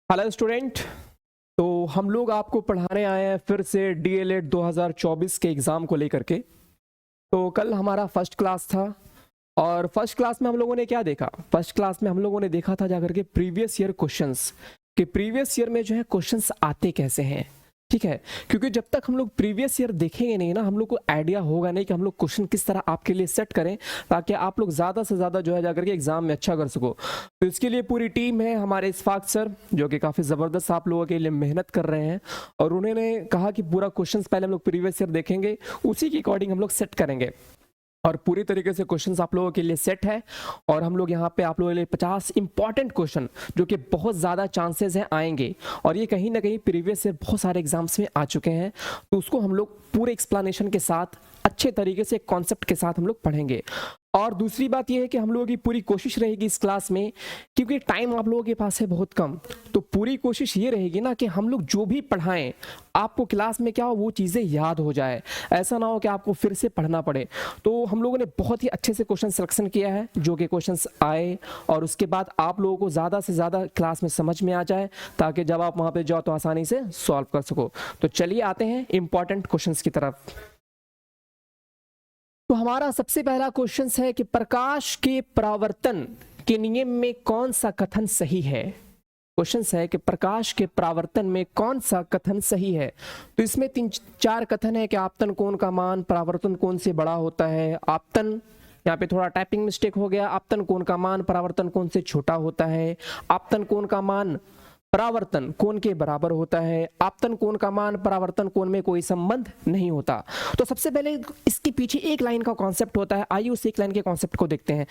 Hello student. तो हम लोग आपको पढ़ाने आए हैं फिर से डीएलएड 2024 के एग्ज़ाम को लेकर के। तो कल हमारा फर्स्ट क्लास था और फर्स्ट क्लास में हम लोगों ने क्या देखा? फर्स्ट क्लास में हम लोगों ने देखा था जाकर के प्रीवियस ईयर क्वेश्चंस कि प्रीवियस ईयर में जो है क्वेश्चंस आते कैसे हैं। ठीक है, क्योंकि जब तक हम लोग प्रीवियस ईयर देखेंगे नहीं ना, हम लोग को आइडिया होगा नहीं कि हम लोग क्वेश्चन किस तरह आपके लिए सेट करें ताकि आप लोग ज़्यादा से ज़्यादा जो है जाकर के एग्जाम में अच्छा कर सको। तो इसके लिए पूरी टीम है हमारे इस्फाक सर, जो कि काफ़ी ज़बरदस्त आप लोगों के लिए मेहनत कर रहे हैं और उन्होंने कहा कि पूरा क्वेश्चन पहले हम लोग प्रीवियस ईयर देखेंगे, उसी के अकॉर्डिंग हम लोग सेट करेंगे और पूरी तरीके से क्वेश्चंस आप लोगों के लिए सेट है। और हम लोग यहाँ पे आप लोगों के लिए 50 इंपॉर्टेंट क्वेश्चन जो कि बहुत ज़्यादा चांसेस हैं आएंगे और ये कहीं ना कहीं प्रीवियस से बहुत सारे एग्जाम्स में आ चुके हैं, तो उसको हम लोग पूरे एक्सप्लेनेशन के साथ अच्छे तरीके से कॉन्सेप्ट के साथ हम लोग पढ़ेंगे। और दूसरी बात यह है कि हम लोगों की पूरी कोशिश रहेगी इस क्लास में, क्योंकि टाइम आप लोगों के पास है बहुत कम, तो पूरी कोशिश ये रहेगी ना कि हम लोग जो भी पढ़ाएं आपको क्लास में क्या हो वो चीज़ें याद हो जाए, ऐसा ना हो कि आपको फिर से पढ़ना पड़े। तो हम लोगों ने बहुत ही अच्छे से क्वेश्चन सिलेक्शन किया है जो कि क्वेश्चंस आए और उसके बाद आप लोगों को ज़्यादा से ज़्यादा क्लास में समझ में आ जाए ताकि जब आप वहाँ पर जाओ तो आसानी से सॉल्व कर सको। तो चलिए आते हैं इंपॉर्टेंट क्वेश्चन की तरफ। तो हमारा सबसे पहला क्वेश्चन है कि प्रकाश के परावर्तन के नियम में कौन सा कथन सही है। क्वेश्चन है कि प्रकाश के परावर्तन में कौन सा कथन सही है। तो इसमें 3-4 कथन है कि आपतन कोण का मान परावर्तन कोण से बड़ा होता है, आपतन, यहाँ पे थोड़ा टाइपिंग मिस्टेक हो गया, आपतन कोण का मान परावर्तन कोण से छोटा होता है, आपतन कोण का मान परावर्तन कोण के बराबर होता है, आपतन कोण का मान परावर्तन कोण में कोई संबंध नहीं होता। तो सबसे पहले इसके पीछे एक लाइन का कॉन्सेप्ट होता है, आइए उस एक लाइन के कॉन्सेप्ट को देखते हैं।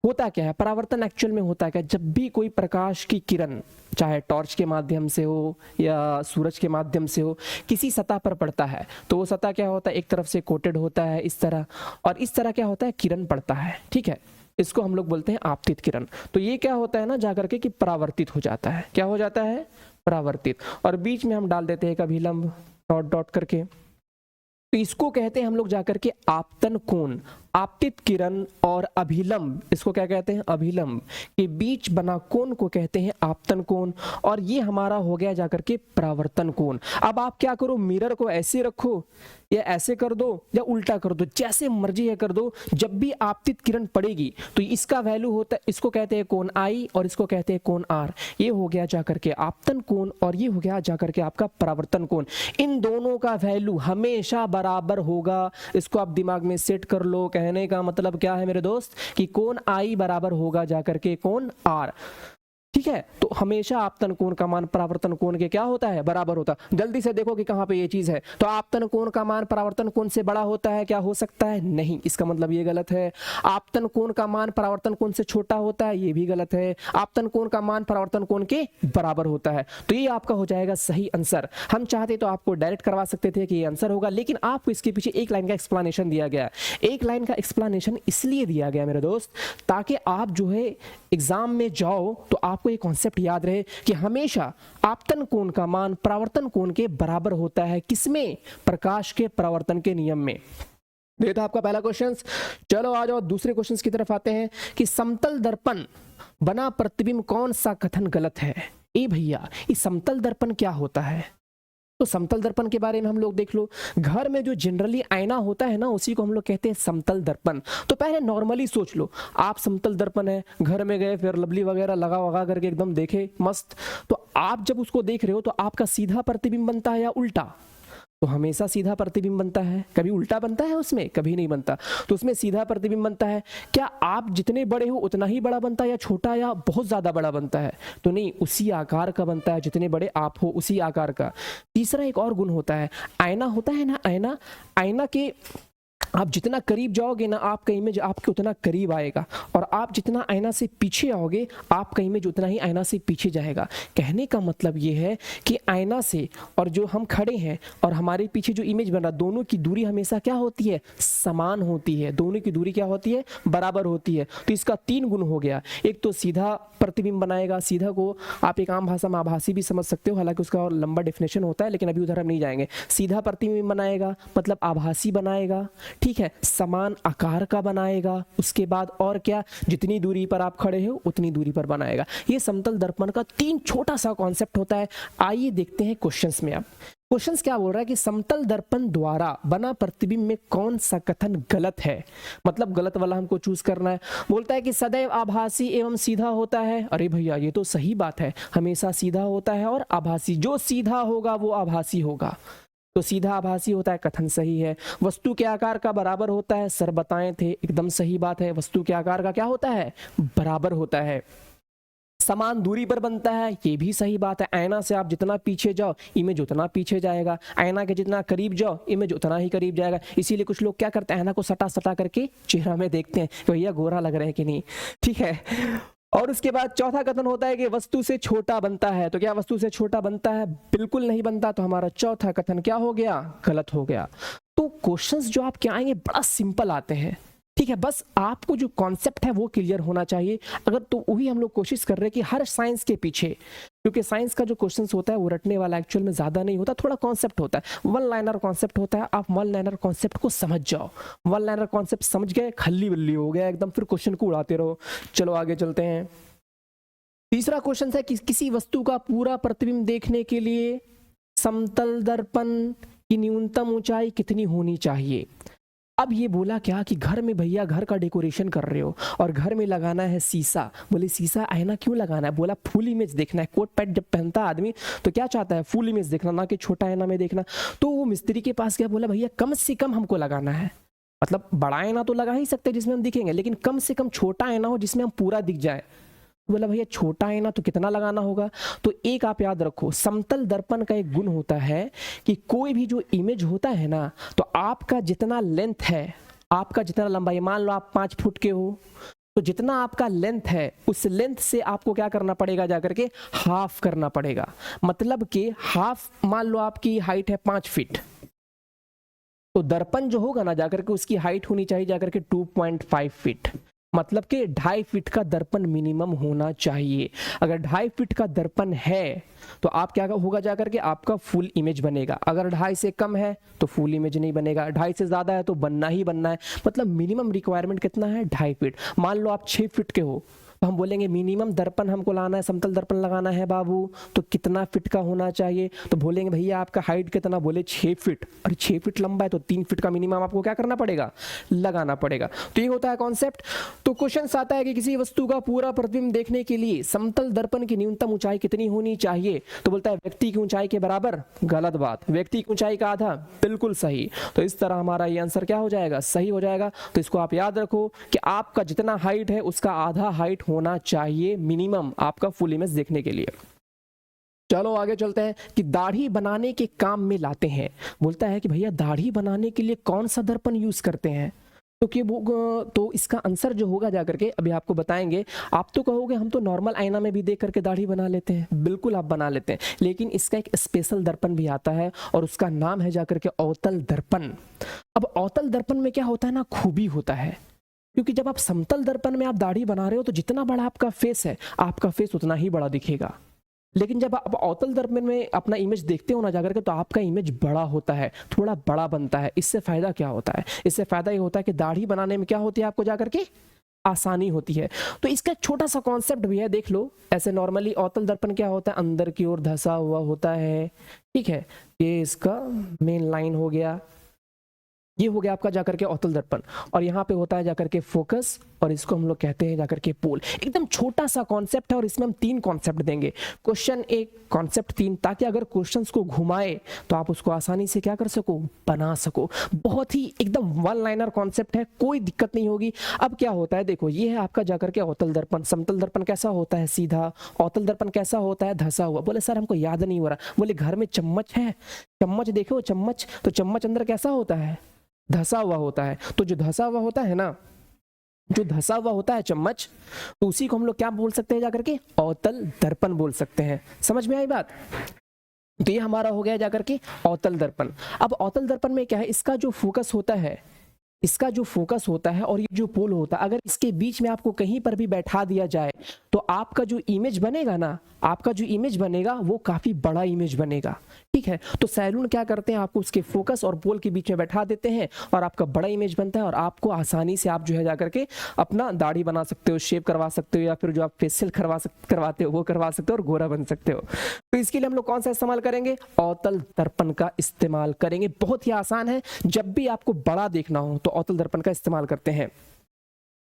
होता क्या है परावर्तन एक्चुअल में? होता क्या, जब भी कोई प्रकाश की किरण चाहे टॉर्च के माध्यम से हो या सूरज के माध्यम से हो किसी सतह पर पड़ता है तो वो सतह क्या होता है, एक तरफ से कोटेड होता है इस तरह, और इस तरह क्या होता है, किरण पड़ता है। ठीक है, इसको हम लोग बोलते हैं आपतित किरण। तो ये क्या होता है ना जाकर के कि परावर्तित हो जाता है। क्या हो जाता है? परावर्तित। और बीच में हम डाल देते हैं एक अभिलंब डॉट डॉट करके, तो इसको कहते हैं हम लोग जाकर के आपतन कोण। आपतित किरण और अभिलंब, इसको क्या कहते हैं, अभिलंब के बीच बना कोण को कहते हैं आपतन कोण, और ये हमारा हो गया जाकर के परावर्तन कोण। अब आप क्या करो, मिरर को ऐसे रखो या ऐसे कर दो या उल्टा कर दो, जैसे मर्जी है कर दो, जब भी आपतित किरण पड़ेगी तो इसका वैल्यू होता है, इसको कहते हैं कोण आई और इसको कहते हैं कोण आर। ये हो गया जाकर के आपतन कोण और ये हो गया जाकर के आपका परावर्तन कोण। इन दोनों का वैल्यू हमेशा बराबर होगा, इसको आप दिमाग में सेट कर लो। कहने का मतलब क्या है मेरे दोस्त कि कोण आई बराबर होगा जाकर के कोण आर। ठीक है, तो हमेशा आपतन कोण का मान परावर्तन कोण के क्या होता है, बराबर होता है। जल्दी से देखो कि कहां पे ये चीज है। तो आपतन कोण का मान परावर्तन कोण से बड़ा होता है, क्या हो सकता है? नहीं, इसका मतलब ये गलत है। आपतन कोण का मान परावर्तन कोण से छोटा होता है, ये भी गलत है। आपतन कोण का मान परावर्तन कोण के बराबर होता है, तो ये आपका हो जाएगा सही आंसर। हम चाहते तो आपको डायरेक्ट करवा सकते थे कि ये आंसर होगा, लेकिन आपको इसके पीछे एक लाइन का एक्सप्लेनेशन दिया गया। एक लाइन का एक्सप्लेनेशन इसलिए दिया गया मेरे दोस्त ताकि आप जो है एग्जाम में जाओ तो आपको ये कॉन्सेप्ट याद रहे कि हमेशा आपतन कोण का मान परावर्तन कोण के बराबर होता है। किसमें? प्रकाश के परावर्तन के नियम में। ये था आपका पहला क्वेश्चन। चलो आ जाओ दूसरे क्वेश्चन की तरफ आते हैं कि समतल दर्पण बना प्रतिबिंब कौन सा कथन गलत है। ए भैया, ये समतल दर्पण क्या होता है? तो समतल दर्पण के बारे में हम लोग देख लो। घर में जो जनरली आईना होता है ना, उसी को हम लोग कहते हैं समतल दर्पण। तो पहले नॉर्मली सोच लो, आप समतल दर्पण है, घर में गए, फिर लवली वगैरह लगा वगा करके एकदम देखे मस्त, तो आप जब उसको देख रहे हो तो आपका सीधा प्रतिबिंब बनता है या उल्टा? तो हमेशा सीधा प्रतिबिंब बनता है, कभी उल्टा बनता है उसमें, कभी नहीं बनता। तो उसमें सीधा प्रतिबिंब बनता है। क्या आप जितने बड़े हो उतना ही बड़ा बनता है या छोटा या बहुत ज्यादा बड़ा बनता है? तो नहीं, उसी आकार का बनता है, जितने बड़े आप हो उसी आकार का। तीसरा एक और गुण होता है, आईना होता है ना, आईना, आईना के आप जितना करीब जाओगे ना आपका इमेज आपके उतना करीब आएगा, और आप जितना आईना से पीछे आओगे आपका इमेज उतना ही आईना से पीछे जाएगा। कहने का मतलब ये है कि आईना से और जो हम खड़े हैं और हमारे पीछे जो इमेज बन रहा, दोनों की दूरी हमेशा क्या होती है, समान होती है। दोनों की दूरी क्या होती है, बराबर होती है। तो इसका 3 गुण हो गया। एक तो सीधा प्रतिबिंब बनाएगा, सीधा को आप एक आम भाषा में आभासी भी समझ सकते हो, हालांकि उसका और लंबा डेफिनेशन होता है, लेकिन अभी उधर हम नहीं जाएंगे। सीधा प्रतिबिंब बनाएगा मतलब आभासी बनाएगा। ठीक है, समान आकार का बनाएगा, उसके बाद और क्या, जितनी दूरी पर आप खड़े हो उतनी दूरी पर बनाएगा। ये समतल दर्पण का 3 छोटा सा कॉन्सेप्ट होता है। आइए देखते हैं क्वेश्चंस में। अब क्वेश्चंस क्या बोल रहा है कि समतल दर्पण द्वारा बना प्रतिबिंब में कौन सा कथन गलत है, मतलब गलत वाला हमको चूज करना है। बोलता है कि सदैव आभासी एवं सीधा होता है। अरे भैया ये तो सही बात है, हमेशा सीधा होता है और आभासी, जो सीधा होगा वो आभासी होगा, तो सीधा आभासी होता है, कथन सही है। वस्तु के आकार का बराबर होता है, सर बताए थे, एकदम सही बात है, वस्तु के आकार का क्या होता है, बराबर होता है। समान दूरी पर बनता है, ये भी सही बात है। आईना से आप जितना पीछे जाओ इमेज उतना पीछे जाएगा, आईना के जितना करीब जाओ इमेज उतना ही करीब जाएगा। इसीलिए कुछ लोग क्या करते हैं, आईना को सटा सटा करके चेहरा में देखते हैं भैया गोरा लग रहे हैं कि नहीं, ठीक है। और उसके बाद चौथा कथन होता है कि वस्तु से छोटा बनता है। तो क्या वस्तु से छोटा बनता है, बिल्कुल नहीं बनता। तो हमारा चौथा कथन क्या हो गया, गलत हो गया। तो क्वेश्चंस जो आपके आएंगे बड़ा सिंपल आते हैं, ठीक है, बस आपको जो कॉन्सेप्ट है वो क्लियर होना चाहिए। अगर तो वही हम लोग कोशिश कर रहे हैं कि हर साइंस के पीछे, क्योंकि साइंस का जो क्वेश्चंस होता है वो रटने वाला एक्चुअल में ज्यादा नहीं होता, थोड़ा कॉन्सेप्ट होता है, वन लाइनर कॉन्सेप्ट होता है। आप वन लाइनर कॉन्सेप्ट को समझ जाओ, वन लाइनर कॉन्सेप्ट समझ गए, खल्ली बल्ली हो गया एकदम, फिर क्वेश्चन को उड़ाते रहो। चलो आगे चलते हैं। तीसरा क्वेश्चन है कि किसी वस्तु का पूरा प्रतिबिंब देखने के लिए समतल दर्पण की न्यूनतम ऊंचाई कितनी होनी चाहिए। अब ये बोला क्या कि घर में भैया घर का डेकोरेशन कर रहे हो और घर में लगाना है शीशा। बोले शीशा आईना क्यों लगाना है, बोला फुल इमेज देखना है। कोट पैंट जब पहनता है आदमी तो क्या चाहता है, फुल इमेज देखना, ना कि छोटा आईना में देखना। तो वो मिस्त्री के पास गया, बोला भैया कम से कम हमको लगाना है, मतलब बड़ा आईना तो लगा ही सकते जिसमें हम दिखेंगे, लेकिन कम से कम छोटा आईना हो जिसमें हम पूरा दिख जाए। बोला भैया छोटा आईना तो कितना लगाना होगा। तो एक आप याद रखो, समतल दर्पण का एक गुण होता है कि कोई भी जो इमेज होता है ना, तो आपका जितना लेंथ है, आपका जितना लंबाई, मान लो आप 5 फुट के हो, तो जितना आपका लेंथ है उस लेंथ से आपको क्या करना पड़ेगा, जाकर के हाफ करना पड़ेगा। मतलब कि हाफ, मान लो आपकी हाइट है 5 फीट, तो दर्पण जो होगा ना जाकर के उसकी हाइट होनी चाहिए जाकर के 2.5 फीट, मतलब कि 2.5 फीट का दर्पण मिनिमम होना चाहिए। अगर 2.5 फीट का दर्पण है तो आप क्या होगा, जाकर के आपका फुल इमेज बनेगा। अगर 2.5 से कम है तो फुल इमेज नहीं बनेगा, 2.5 से ज्यादा है तो बनना ही बनना है। मतलब मिनिमम रिक्वायरमेंट कितना है, 2.5 फीट। मान लो आप 6 फीट के हो तो हम बोलेंगे मिनिमम दर्पण हमको लाना है, समतल दर्पण लगाना है बाबू, तो कितना फीट का होना चाहिए। तो बोलेंगे भैया आपका हाइट कितना, बोले 6 फीट, और 6 फीट लंबा है तो 3 फीट का मिनिमम आपको क्या करना पड़ेगा, लगाना पड़ेगा। तो ये होता है कॉन्सेप्ट। तो क्वेश्चन आता है कि किसी वस्तु का पूरा प्रतिबिंब देखने के लिए समतल दर्पण की न्यूनतम ऊंचाई कितनी होनी चाहिए। तो बोलता है व्यक्ति की ऊंचाई के बराबर, गलत बात। व्यक्ति की ऊंचाई का आधा, बिल्कुल सही। तो इस तरह हमारा ये आंसर क्या हो जाएगा, सही हो जाएगा। तो इसको आप याद रखो कि आपका जितना हाइट है उसका आधा हाइट होना चाहिए मिनिमम आपका फुल इमेज देखने के लिए। चलो आगे चलते हैं कि दाढ़ी बनाने के काम में लाते हैं। बोलता है कि भैया दाढ़ी बनाने के लिए कौन सा दर्पण यूज करते हैं। तो इसका आंसर जो होगा जाकर के अभी आपको बताएंगे। आप तो कहोगे हम तो नॉर्मल आईना में भी देख करके दाढ़ी बना लेते हैं, बिल्कुल आप बना लेते हैं, लेकिन इसका एक स्पेशल दर्पण भी आता है और उसका नाम है जाकर के अवतल दर्पण। अब अवतल दर्पण में क्या होता है ना, खूबी होता है, क्योंकि जब आप समतल दर्पण में आप दाढ़ी बना रहे हो तो जितना बड़ा आपका फेस है, आपका फेस उतना ही बड़ा दिखेगा। लेकिन जब आप अवतल दर्पण में अपना इमेज देखते हो ना जाकर के, तो आपका इमेज बड़ा होता है, थोड़ा बड़ा बनता है। इससे फायदा क्या होता है, इससे फायदा ये होता है कि दाढ़ी बनाने में क्या होती है, आपको जाकर के आसानी होती है। तो इसका एक छोटा सा कॉन्सेप्ट भी है, देख लो। ऐसे नॉर्मली अवतल दर्पण क्या होता है, अंदर की ओर धंसा हुआ होता है, ठीक है। ये इसका मेन लाइन हो गया, ये हो गया आपका जाकर के अवतल दर्पण, और यहाँ पे होता है जाकर के फोकस, और इसको हम लोग कहते हैं जाकर के पोल। एकदम छोटा सा कॉन्सेप्ट है और इसमें हम 3 कॉन्सेप्ट देंगे, क्वेश्चन 1 कॉन्सेप्ट 3, ताकि अगर क्वेश्चंस को घुमाए तो आप उसको आसानी से क्या कर सको, बना सको। बहुत ही एकदम वन लाइनर कॉन्सेप्ट है, कोई दिक्कत नहीं होगी। अब क्या होता है, देखो ये है आपका जाकर के अवतल दर्पण। समतल दर्पण कैसा होता है, सीधा। अवतल दर्पण कैसा होता है, धंसा हुआ। बोले सर हमको याद नहीं हो रहा। बोले घर में चम्मच है, चम्मच देखो चम्मच, तो चम्मच अंदर कैसा होता है, धंसा हुआ होता है। तो जो धंसा हुआ होता है ना, जो धंसा हुआ होता है चम्मच, तो उसी को हम लोग क्या बोल सकते हैं जाकर के, अवतल दर्पण बोल सकते हैं। समझ में आई बात। तो ये हमारा हो गया जाकर के अवतल दर्पण। अब अवतल दर्पण में क्या है, इसका जो फोकस होता है इसका जो फोकस होता है और ये जो पोल होता है, अगर इसके बीच में आपको कहीं पर भी बैठा दिया जाए तो आपका जो इमेज बनेगा ना, आपका जो इमेज बनेगा वो काफी बड़ा इमेज बनेगा। ठीक है, तो सैलून क्या करते हैं, आपको उसके फोकस और पोल के बीच में बैठा देते हैं और आपका बड़ा इमेज बनता है और आपको आसानी से आप जो है जाकर के अपना दाढ़ी बना सकते हो, शेव करवा सकते हो, या फिर जो आप फेशियल करवाते हो वो करवा सकते हो और गोरा बन सकते हो। तो इसके लिए हम लोग कौन सा इस्तेमाल करेंगे, अवतल दर्पण का इस्तेमाल करेंगे। बहुत ही आसान है, जब भी आपको बड़ा देखना हो तो अवतल दर्पण का इस्तेमाल करते हैं।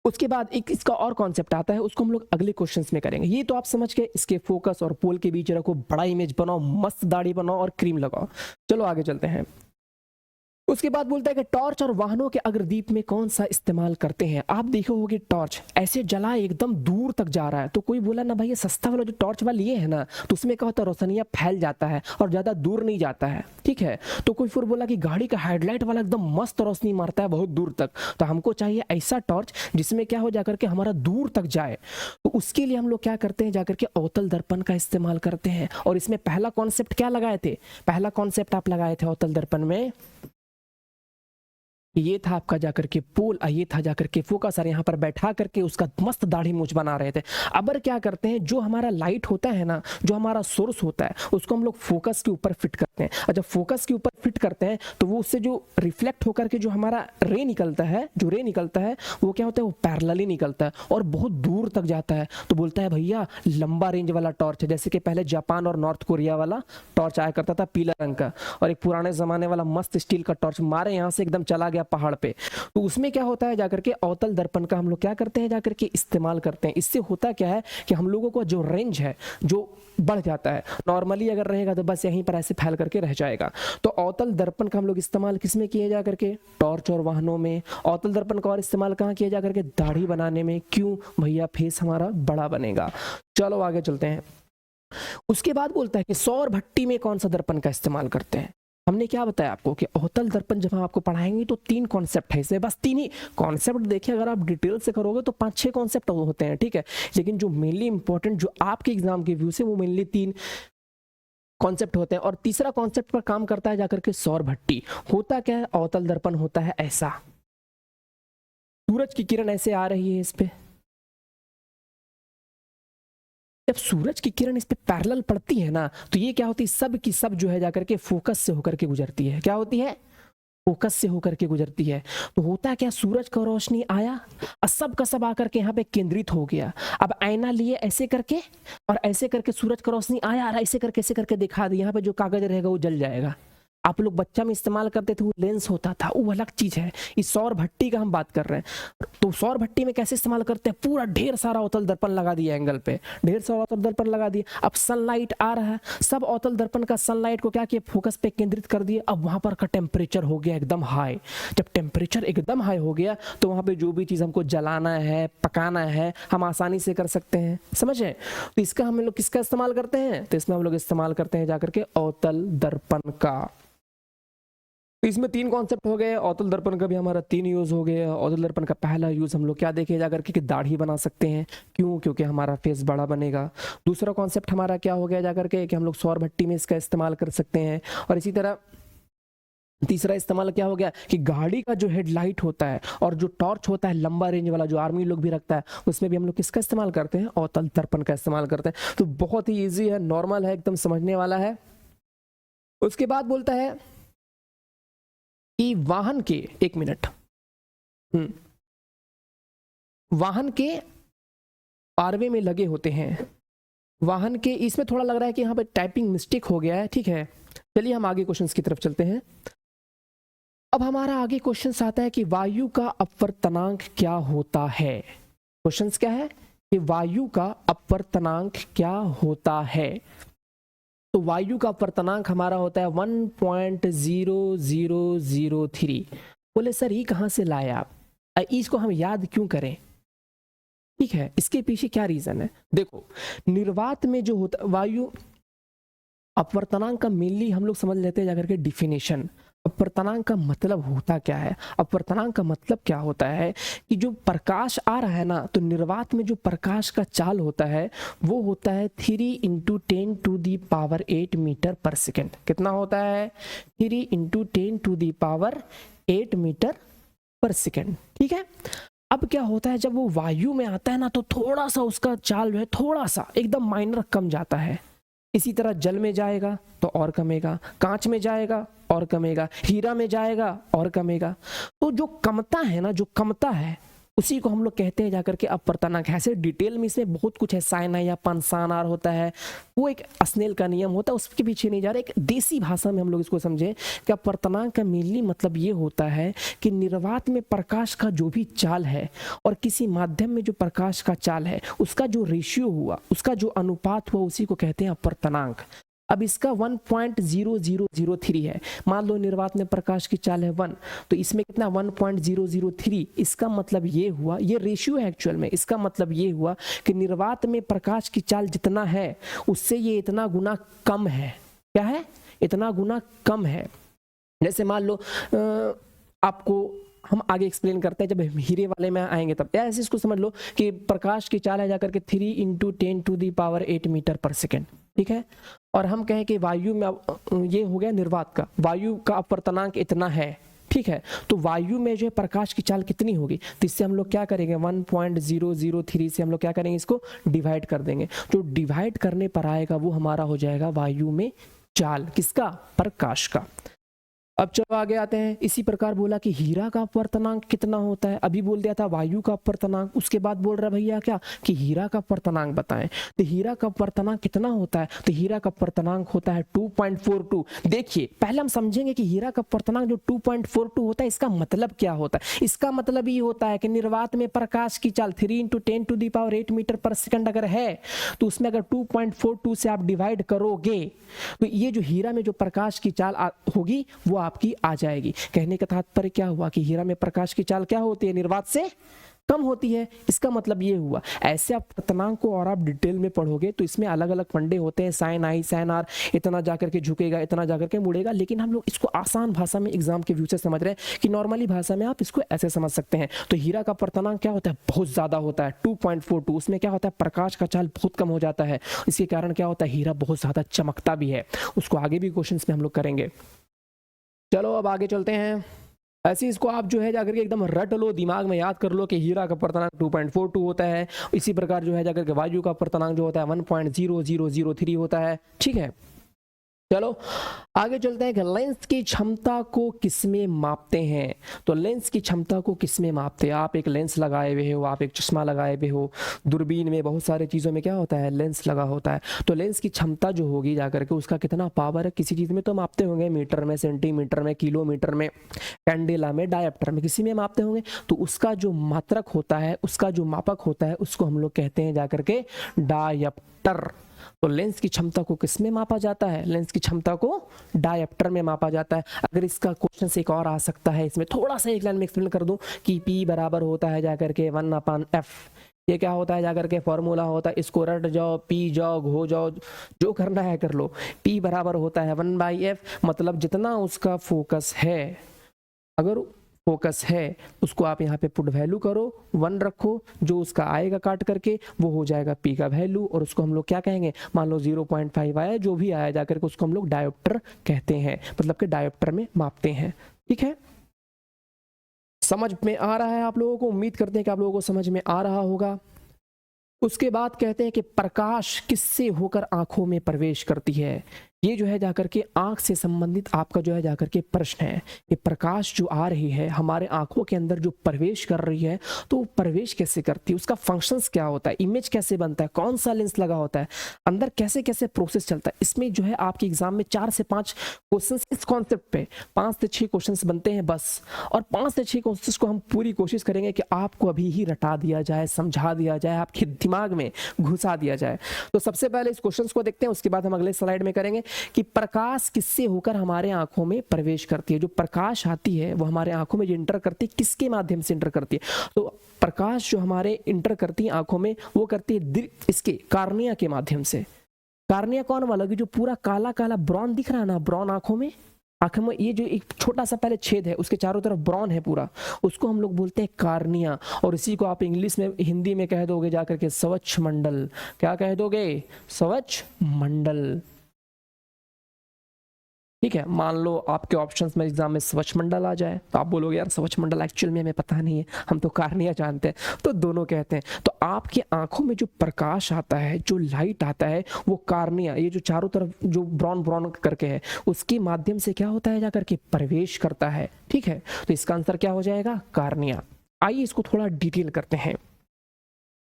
उसके बाद एक इसका और कॉन्सेप्ट आता है, उसको हम लोग अगले क्वेश्चंस में करेंगे। ये तो आप समझ गए, इसके फोकस और पोल के बीच रखो, बड़ा इमेज बनाओ, मस्त दाढ़ी बनाओ और क्रीम लगाओ। चलो आगे चलते हैं। उसके बाद बोलता है कि टॉर्च और वाहनों के अग्रदीप में कौन सा इस्तेमाल करते हैं। आप देखे होगे टॉर्च ऐसे जला एकदम दूर तक जा रहा है, तो कोई बोला ना भाई ये सस्ता वाला जो टॉर्च वाला लिए है ना, तो उसमें क्या होता है, रोशनियां फैल जाता है और ज्यादा दूर नहीं जाता है। ठीक है, तो कोई फिर बोला कि गाड़ी का हेडलाइट वाला एकदम मस्त रोशनी मारता है बहुत दूर तक, तो हमको चाहिए ऐसा टॉर्च जिसमें क्या हो जाकर के हमारा दूर तक जाए। तो उसके लिए हम लोग क्या करते हैं, जाकर के अवतल दर्पण का इस्तेमाल करते हैं। और इसमें पहला कॉन्सेप्ट क्या लगाए थे, पहला कॉन्सेप्ट आप लगाए थे अवतल दर्पण में, ये था आपका जाकर के पोल, ये था जाकर के फोकस, और यहाँ पर बैठा करके उसका मस्त दाढ़ी मूंछ बना रहे थे। अब क्या करते हैं, जो हमारा लाइट होता है ना, जो हमारा सोर्स होता है, उसको हम लोग फोकस के ऊपर फिट करते हैं। और जब फोकस के ऊपर फिट करते हैं तो वो उससे जो रिफ्लेक्ट होकर के जो हमारा रे निकलता है, जो रे निकलता है वो क्या होता है, वो पैरेलली निकलता है और बहुत दूर तक जाता है। तो बोलता है भैया लंबा रेंज वाला टॉर्च है, जैसे कि पहले जापान और नॉर्थ कोरिया वाला टॉर्च आया करता था पीला रंग का, और एक पुराने जमाने वाला मस्त स्टील का टॉर्च मारे यहाँ से एकदम चला गया पहाड़ पे। तो उसमें क्या होता है, जाकर के अवतल दर्पण का हम लोग क्या करते हैं, जाकर के इस्तेमाल करते हैं। इससे होता क्या है कि हम लोगों को जो रेंज है जो बढ़ जाता है, नॉर्मली अगर रहेगा तो बस यहीं पर ऐसे फैल करके रह जाएगा। तो अवतल दर्पण का हम लोग इस्तेमाल किसमें किए जा करके, टॉर्च और वाहनों में। अवतल दर्पण का और इस्तेमाल कहाँ किया जा करके, दाढ़ी बनाने में। क्यों भैया, फेस हमारा बड़ा बनेगा। चलो आगे चलते हैं। उसके बाद बोलता है कि सौर भट्टी में कौन सा दर्पण का इस्तेमाल करते हैं। हमने क्या बताया आपको कि अवतल दर्पण जब हम आपको पढ़ाएंगे तो 3 कॉन्सेप्ट है इसमें, बस 3 ही कॉन्सेप्ट देखिए, अगर आप डिटेल से करोगे तो 5-6 कॉन्सेप्ट होते हैं। ठीक है, लेकिन जो मेनली इंपॉर्टेंट जो आपके एग्जाम के व्यू से, वो मेनली 3 कॉन्सेप्ट होते हैं। और तीसरा कॉन्सेप्ट पर काम करता है जाकर के सौर भट्टी। होता क्या है, अवतल दर्पण होता है ऐसा, सूरज की किरण ऐसे आ रही है इस पे, जब सूरज की किरण इस पे पैरेलल पड़ती है ना, तो ये क्या होती है, सब की सब जो है जाकर के फोकस से होकर के गुजरती है। क्या होती है, फोकस से होकर के गुजरती है। तो होता क्या, सूरज का रोशनी आया और सब का सब आकर के यहाँ पे केंद्रित हो गया। अब आईना लिए ऐसे करके और ऐसे करके सूरज का रोशनी आया और ऐसे करके दिखा दी, यहाँ पे जो कागज रहेगा वो जल जाएगा। आप लोग बच्चा में इस्तेमाल करते थे वो लेंस होता था, वो अलग चीज है। इस सौर भट्टी का हम बात कर रहे हैं। तो सौर भट्टी में कैसे इस्तेमाल करते हैं, पूरा ढेर सारा अवतल दर्पण लगा दिया एंगल पे, ढेर सारा अवतल दर्पण लगा दिया। अब सनलाइट आ रहा है, सब अवतल दर्पण का सनलाइट को क्या किया, फोकस पे केंद्रित कर दिए। अब वहां पर का टेम्परेचर हो गया एकदम हाई। जब टेम्परेचर एकदम हाई हो गया तो वहां पे जो भी चीज हमको जलाना है, पकाना है, हम आसानी से कर सकते हैं। समझे, तो इसका हम लोग किसका इस्तेमाल करते हैं, तो इसमें हम लोग इस्तेमाल करते हैं जाकर के अवतल दर्पण का। तो इसमें 3 कॉन्सेप्ट हो गए। अवतल दर्पण का भी हमारा 3 यूज हो गया। अवतल दर्पण का पहला यूज हम लोग क्या देखे जाकर के, कि दाढ़ी बना सकते हैं। क्यों, क्योंकि हमारा फेस बड़ा बनेगा। दूसरा कॉन्सेप्ट हमारा क्या हो गया जाकर के, कि हम लोग सौर भट्टी में इसका इस्तेमाल कर सकते हैं। और इसी तरह तीसरा इस्तेमाल क्या हो गया, कि गाड़ी का जो हेडलाइट होता है और जो टॉर्च होता है लंबा रेंज वाला, जो आर्मी लोग भी रखता है, उसमें भी हम लोग किसका इस्तेमाल करते हैं, अवतल दर्पण का इस्तेमाल करते हैं। तो बहुत ही ईजी है, नॉर्मल है, एकदम समझने वाला है। उसके बाद बोलता है कि वाहन के, 1 मिनट, वाहन के पारवे में लगे होते हैं। वाहन के, इसमें थोड़ा लग रहा है कि यहाँ पे टाइपिंग मिस्टेक हो गया है। ठीक है, चलिए हम आगे क्वेश्चंस की तरफ चलते हैं। अब हमारा आगे क्वेश्चन आता है कि वायु का अपवर्तनांक क्या होता है। क्वेश्चंस क्या है, कि वायु का अपवर्तनांक क्या होता है। तो वायु का अपवर्तनांक हमारा होता है 1.0003। बोले सर ये कहाँ से लाए आप, इसको हम याद क्यों करें। ठीक है, इसके पीछे क्या रीजन है, देखो निर्वात में जो होता वायु अपवर्तनांक का मेनली हम लोग समझ लेते हैं जाकर के डिफिनेशन। अपवर्तनांक का मतलब होता क्या है, अपवर्तनांक का मतलब क्या होता है, कि जो प्रकाश आ रहा है ना, तो निर्वात में जो प्रकाश का चाल होता है वो होता है 3 × 10⁸ मीटर पर सेकेंड। कितना होता है, 3 × 10⁸ मीटर पर सेकेंड। ठीक है, अब क्या होता है जब वो वायु में आता है ना तो थोड़ा सा उसका चाल जो है थोड़ा सा एकदम माइनर कम जाता है। इसी तरह जल में जाएगा तो और कमेगा, कांच में जाएगा और कमेगा, हीरा में जाएगा और कमेगा। तो जो कमता है ना, जो कमता है उसी को हम लोग कहते हैं जाकर के अपवर्तनांक। ऐसे डिटेल में इसमें बहुत कुछ है, साइन या पंसानार होता है, वो एक स्नेल का नियम होता है, उसके पीछे नहीं जा रहा। एक देसी भाषा में हम लोग इसको समझें कि अपवर्तनांक का मेनली मतलब ये होता है कि निर्वात में प्रकाश का जो भी चाल है और किसी माध्यम में जो प्रकाश का चाल है उसका जो रेशियो हुआ, उसका जो अनुपात हुआ, उसी को कहते हैं अपवर्तनांक। अब इसका 1.0003 है। मान लो निर्वात में प्रकाश की चाल है 1, तो इसमें कितना 1.003। इसका मतलब ये हुआ, ये रेशियो है एक्चुअल में, इसका मतलब ये हुआ कि निर्वात में प्रकाश की चाल जितना है उससे ये इतना गुना कम है। क्या है? इतना गुना कम है। जैसे मान लो आपको हम आगे एक्सप्लेन करते हैं जब हीरे वाले में आएंगे तब। ऐसे इसको समझ लो कि प्रकाश की चाल है जाकर के 3 × 10⁸ मीटर पर सेकेंड। ठीक है, और हम कहें कि वायु में, ये हो गया निर्वात का, वायु का अपवर्तनांक इतना है। ठीक है, तो वायु में जो है प्रकाश की चाल कितनी होगी, तो इससे हम लोग क्या करेंगे 1.003 से हम लोग क्या करेंगे, इसको डिवाइड कर देंगे। जो डिवाइड करने पर आएगा वो हमारा हो जाएगा वायु में चाल, किसका? प्रकाश का। अब चलो आगे आते हैं। इसी प्रकार बोला कि हीरा का अपवर्तनांक कितना होता है। अभी बोल दिया था वायु का अपवर्तनांक, उसके बाद बोल रहा भैया क्या कि हीरा का अपवर्तनांक बताएं। तो हीरा का अपवर्तनांक कितना होता है, तो हीरा का अपवर्तनांक होता है 2.42। देखिए पहले हम समझेंगे कि हीरा का अपवर्तनांक जो 2.42 होता है इसका मतलब क्या होता है। इसका मतलब ये होता है कि निर्वात में प्रकाश की चाल 3 × 10⁸ मीटर पर सेकंड अगर है तो उसमें अगर 2.42 से आप डिवाइड करोगे तो ये जो हीरा में जो प्रकाश की चाल होगी वो आपकी आ जाएगी। कहने का तात्पर्य क्या हुआ कि हीरा में प्रकाश की चाल क्या होती है, निर्वात से कम होती है। इसका मतलब ये हुआ। ऐसे आप अपवर्तनांक को और आप डिटेल में पढ़ोगे तो इसमें अलग अलग फंडे होते हैं, साइन आई साइन आर, इतना जाकर के झुकेगा, इतना जाकर के मुड़ेगा। लेकिन हम लोग इसको आसान भाषा में एग्जाम के व्यू से समझ रहे हैं कि नॉर्मली भाषा में आप इसको ऐसे समझ सकते हैं। तो हीरा का अपवर्तनांक क्या होता है, बहुत ज्यादा होता है 2.42। उसमें क्या होता है, प्रकाश का चाल बहुत कम हो जाता है। इसके कारण क्या होता है, हीरा बहुत ज्यादा चमकता भी है। उसको आगे भी क्वेश्चन में हम लोग करेंगे। चलो अब आगे चलते हैं। ऐसे इसको आप जो है जाकर के एकदम रट लो, दिमाग में याद कर लो कि हीरा का अपवर्तनांक 2.42 होता है। इसी प्रकार जो है जाकर के वायु का अपवर्तनांक जो होता है 1.0003 होता है। ठीक है, चलो आगे चलते हैं कि लेंस की क्षमता को किसमें मापते हैं। तो लेंस की क्षमता को किसमें मापते हैं। आप एक लेंस लगाए हुए हो, आप एक चश्मा लगाए हुए हो, दूरबीन में बहुत सारे चीज़ों में क्या होता है, लेंस लगा होता है। तो लेंस की क्षमता जो होगी जाकर के उसका कितना पावर है, किसी चीज़ में तो मापते होंगे, मीटर में, सेंटीमीटर में, किलोमीटर में, कैंडेला में, डायप्टर में, किसी में मापते होंगे। तो उसका जो मात्रक होता है, उसका जो मापक होता है, उसको हम लोग कहते हैं जाकर के डायप्टर। तो लेंस की क्षमता को किसमें मापा जाता है, लेंस की क्षमता को डायप्टर में मापा जाता है। अगर इसका क्वेश्चन से एक और आ सकता है, इसमें थोड़ा सा एक लाइन में एक्सप्लेन कर दूं कि P बराबर होता है जाकर के 1/f। ये क्या होता है जाकर के फॉर्मूला होता है, इसको रट जाओ, पी जाओ, घो जाओ, जो करना है कर लो। P बराबर होता है 1/f, मतलब जितना उसका फोकस है, अगर फोकस है उसको आप यहाँ पे पुट वैल्यू करो, 1 रखो, जो उसका आएगा काट करके वो हो जाएगा P का वैल्यू, और उसको हम लोग क्या कहेंगे, मान लो 0.5 आया, जो भी आया जाकर के उसको हम लोग डायोप्टर कहते हैं, मतलब कि डायोप्टर में मापते हैं। ठीक है, समझ में आ रहा है आप लोगों को? उम्मीद करते हैं कि आप लोगों को समझ में आ रहा होगा। उसके बाद कहते हैं कि प्रकाश किससे होकर आंखों में प्रवेश करती है। ये जो है जाकर के आंख से संबंधित आपका जो है जाकर के प्रश्न है कि प्रकाश जो आ रही है हमारे आंखों के अंदर, जो प्रवेश कर रही है, तो वो प्रवेश कैसे करती है, उसका फंक्शंस क्या होता है, इमेज कैसे बनता है, कौन सा लेंस लगा होता है, अंदर कैसे कैसे प्रोसेस चलता है। इसमें जो है आपके एग्जाम में 4 से 5 क्वेश्चन इस कॉन्सेप्ट पे, 5 से 6 क्वेश्चन बनते हैं बस, और 5 से 6 क्वेश्चन को हम पूरी कोशिश करेंगे कि आपको अभी ही रटा दिया जाए, समझा दिया जाए, आपके दिमाग में घुसा दिया जाए। तो सबसे पहले इस क्वेश्चन को देखते हैं, उसके बाद हम अगले स्लाइड में करेंगे कि प्रकाश किससे होकर हमारे आंखों में प्रवेश करती है। जो प्रकाश आती है वो हमारे आंखों में जो इंटर करती है, किसके माध्यम से इंटर करती है। तो प्रकाश जो हमारे इंटर करती है आंखों में, वो करती है इसके कार्निया के माध्यम से। कार्निया कौन वाला, जो पूरा काला काला ब्राउन दिख रहा है ना, ब्राउन आंखों में ये जो एक छोटा सा पहले छेद है उसके चारों तरफ ब्राउन है पूरा, उसको हम लोग बोलते हैं कार्निया। और इसी को आप इंग्लिश में, हिंदी में कह दोगे जाकर के स्वच्छ मंडल। क्या कह दोगे, स्वच्छ मंडल। ठीक है, मान लो आपके ऑप्शंस में एग्जाम में स्वच्छमंडल आ जाए तो आप बोलोगे यार स्वच्छमंडल एक्चुअल में हमें पता नहीं है, हम तो कार्निया जानते हैं, तो दोनों कहते हैं। तो आपकी आंखों में जो प्रकाश आता है, जो लाइट आता है, वो कार्निया, ये जो चारों तरफ जो ब्राउन ब्राउन करके है, उसके माध्यम से क्या होता है, जाकर के प्रवेश करता है। ठीक है, तो इसका आंसर क्या हो जाएगा, कार्निया। आइए इसको थोड़ा डिटेल करते हैं।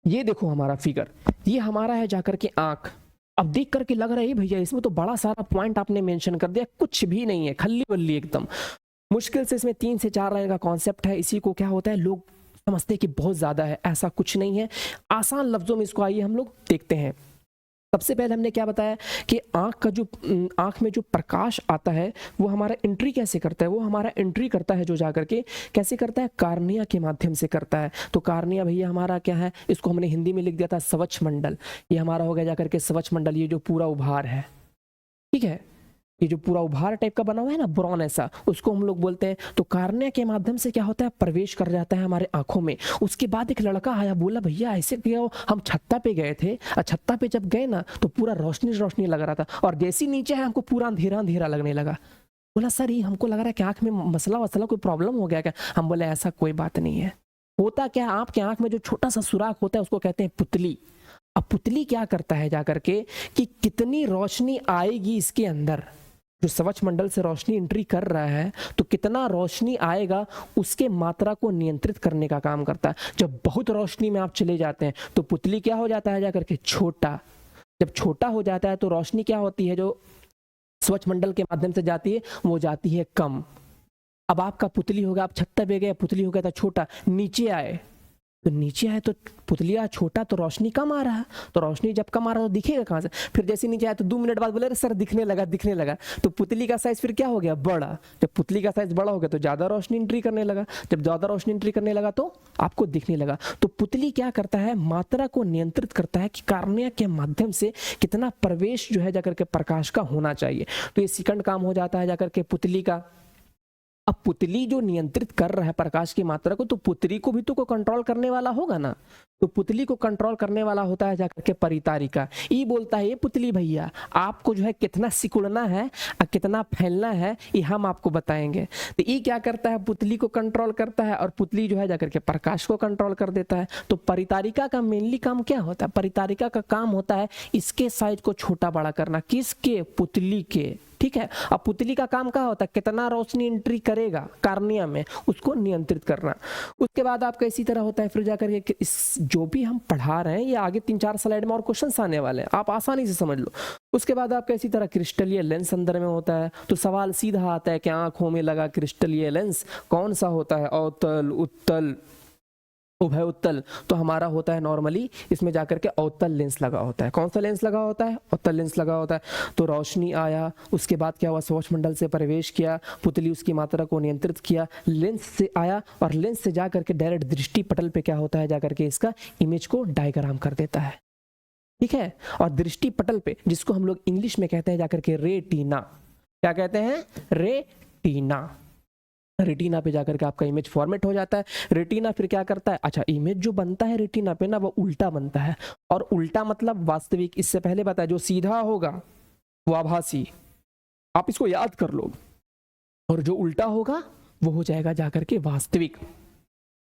ये देखो हमारा फिगर, ये हमारा है जाकर के आंख। अब देख करके लग रहा है भैया इसमें तो बड़ा सारा पॉइंट आपने मेंशन कर दिया, कुछ भी नहीं है, खल्ली बल्ली एकदम। मुश्किल से इसमें 3 से 4 लाइन का कॉन्सेप्ट है, इसी को क्या होता है लोग समझते हैं कि बहुत ज्यादा है, ऐसा कुछ नहीं है। आसान लफ्जों में इसको आइए हम लोग देखते हैं। सबसे पहले हमने क्या बताया कि आंख में जो प्रकाश आता है वो हमारा एंट्री कैसे करता है, वो हमारा एंट्री करता है जो जाकर के कैसे करता है, कार्निया के माध्यम से करता है। तो कार्निया भैया हमारा क्या है, इसको हमने हिंदी में लिख दिया था स्वच्छमंडल, ये हमारा हो गया जाकर के स्वच्छमंडल, ये जो पूरा उभार है। ठीक है, ये जो पूरा उभार टाइप का बना हुआ है ना, ब्राउन ऐसा, उसको हम लोग बोलते हैं। तो कार्निया के माध्यम से क्या होता है, प्रवेश कर जाता है हमारे आंखों में। उसके बाद एक लड़का आया, बोला भैया ऐसे क्या, हम छत्ता पे गए थे और छत्ता पे जब गए ना तो पूरा रोशनी रोशनी लग रहा था, और जैसे नीचे है हमको पूरा अंधेरा अंधेरा लगने लगा। बोला सर ये हमको लग रहा है कि आंख में मसला वसला कोई प्रॉब्लम हो गया क्या। हम बोले ऐसा कोई बात नहीं है। होता क्या है, आपके आंख में जो छोटा सा सुराख होता है उसको कहते हैं पुतली। अब पुतली क्या करता है जाकर के कि कितनी रोशनी आएगी इसके अंदर, जो स्वच्छमंडल से रोशनी एंट्री कर रहा है तो कितना रोशनी आएगा उसके मात्रा को नियंत्रित करने का काम करता है। जब बहुत रोशनी में आप चले जाते हैं तो पुतली क्या हो जाता है जाकर के, छोटा। जब छोटा हो जाता है तो रोशनी क्या होती है, जो स्वच्छमंडल के माध्यम से जाती है वो जाती है कम। अब आपका पुतली होगा, आप छत्ता पे गए, पुतली हो गया था छोटा, नीचे आए तो नीचे आए तो पुतलिया छोटा तो रोशनी कम आ रहा है, तो रोशनी जब कम आ रहा है तो दिखेगा कहाँ से। फिर जैसे नीचे आया तो 2 मिनट बाद बोले अरे सर दिखने लगा, तो पुतली का साइज फिर क्या हो गया, बड़ा। जब पुतली का साइज बड़ा हो गया तो ज्यादा रोशनी एंट्री करने लगा, जब ज्यादा रोशनी एंट्री करने लगा तो आपको दिखने लगा। तो पुतली क्या करता है, मात्रा को नियंत्रित करता है कि कार्निया के माध्यम से कितना प्रवेश जो है जाकर के प्रकाश का होना चाहिए। तो ये सेकंड काम हो जाता है जाकर के पुतली का। अब पुतली जो नियंत्रित कर रहा है प्रकाश की मात्रा को, तो पुतली को भी तो को कंट्रोल करने वाला होगा ना। तो पुतली को कंट्रोल करने वाला होता है जाकर के परितारिका। ये बोलता है ये पुतली भैया आपको जो है कितना सिकुड़ना है और कितना फैलना है ये हम आपको बताएंगे। तो ये क्या करता है, पुतली को कंट्रोल करता है, और पुतली जो है जाकर के प्रकाश को कंट्रोल कर देता है। तो परितारिका का मेनली काम क्या होता है, परितारिका का काम होता है इसके साइज को छोटा बड़ा करना, किसके, पुतली के। ठीक है, अब पुतली का काम क्या होता है, कितना रोशनी एंट्री करेगा कार्निया में उसको नियंत्रित करना। उसके बाद आपका इसी तरह होता है फिर जाकर के इस जो भी हम पढ़ा रहे हैं ये आगे 3-4 स्लाइड में और क्वेश्चंस आने वाले हैं, आप आसानी से समझ लो। उसके बाद आपका इसी तरह क्रिस्टलीय लेंस अंदर में होता है। तो सवाल सीधा आता है कि आंखों में लगा क्रिस्टलीय लेंस कौन सा होता है, अवतल, उत्तल, उभय उत्तल। तो हमारा होता है नॉर्मली इसमें जाकर के अवतल लेंस लगा होता है। कौन सा लेंस लगा होता है, अवतल लेंस लगा होता है। तो रोशनी आया, उसके बाद क्या हुआ, स्वच्छमंडल से प्रवेश किया, पुतली उसकी मात्रा को नियंत्रित किया, लेंस से आया और लेंस से जाकर के डायरेक्ट दृष्टि पटल पे क्या होता है जाकर के इसका इमेज को डायग्राम कर देता है। ठीक है, और दृष्टि पटल पे जिसको हम लोग इंग्लिश में कहते हैं जाकर के रेटिना, क्या कहते हैं, रेटिना। रेटिना पे जाकर के आपका इमेज फॉर्मेट हो जाता है। रेटिना फिर क्या करता है, अच्छा इमेज जो बनता है रेटिना पे ना वो उल्टा बनता है, और उल्टा मतलब वास्तविक। इससे पहले बताया जो सीधा होगा वो आभासी, आप इसको याद कर लो, और जो उल्टा होगा वो हो जाएगा जाकर के वास्तविक।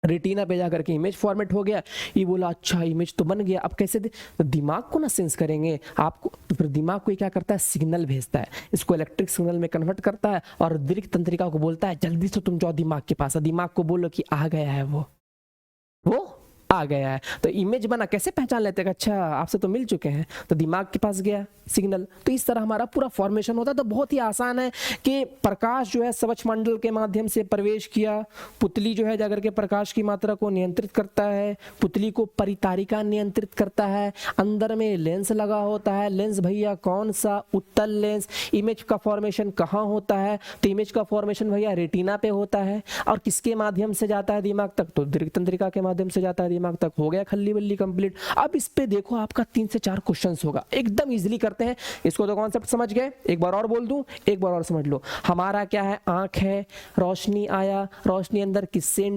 रेटिना पे जाकर के इमेज फॉर्मेट हो गया, ये बोला अच्छा इमेज तो बन गया, अब कैसे तो दिमाग को ना सेंस करेंगे आपको, तो फिर दिमाग को क्या करता है, सिग्नल भेजता है, इसको इलेक्ट्रिक सिग्नल में कन्वर्ट करता है, और दीर्घ तंत्रिका को बोलता है जल्दी से तुम जाओ दिमाग के पास, दिमाग को बोलो कि आ गया है वो आ गया है। तो इमेज बना, कैसे पहचान लेते हैं, अच्छा आपसे तो मिल चुके हैं, तो दिमाग के पास गया सिग्नल। तो इस तरह हमारा पूरा फॉर्मेशन होता है। तो बहुत ही आसान है कि प्रकाश जो है स्वच्छमंडल के माध्यम से प्रवेश किया, पुतली जो है जाकर के प्रकाश की मात्रा को नियंत्रित करता है, पुतली को परितारिका नियंत्रित करता है, अंदर में लेंस लगा होता है, लेंस भैया कौन सा, उत्तल लेंस। इमेज का फॉर्मेशन कहाँ होता है, तो इमेज का फॉर्मेशन भैया रेटिना पे होता है, और किसके माध्यम से जाता है दिमाग तक, तो दीर्घ तंत्रिका के माध्यम से जाता है दिमाग तक। हो गया खल्ली बल्ली कंप्लीट। अब इस पे देखो आपका 3 से 4 क्वेश्चंस होगा, एकदम इजीली करते हैं इसको। तो कॉन्सेप्ट समझ गए, एक बार और बोल दूं, एक बार और समझ लो। हमारा क्या है, आंख है, रोशनी आया, रोशनी अंदर किससे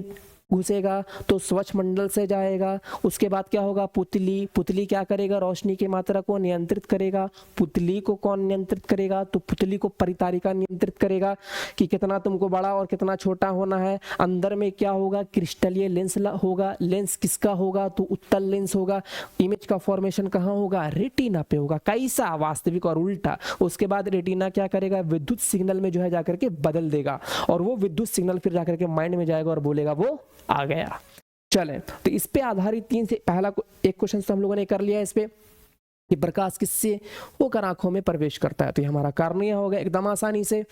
घुसेगा तो स्वच्छ मंडल से जाएगा। उसके बाद क्या होगा, पुतली, पुतली क्या करेगा, रोशनी की मात्रा को नियंत्रित करेगा। पुतली को कौन नियंत्रित करेगा, तो पुतली को परितारिका नियंत्रित करेगा कि कितना तुमको बड़ा और कितना छोटा होना है। अंदर में क्या होगा, क्रिस्टलीय लेंस होगा। लेंस किसका होगा, तो उत्तल लेंस होगा। इमेज का फॉर्मेशन कहाँ होगा, रेटिना पे होगा। कैसा, वास्तविक और उल्टा। उसके बाद रेटिना क्या करेगा, विद्युत सिग्नल में जो है जाकर के बदल देगा और वो विद्युत सिग्नल फिर जाकर के माइंड में जाएगा और बोलेगा वो आ गया। चले, तो इस पे आधारित तीन से पहला एक क्वेश्चन तो हम लोगों ने कर लिया इस पे कि प्रकाश किससे होकर आंखों में प्रवेश करता है, तो ये हमारा कार्निया हो गया एकदम आसानी से।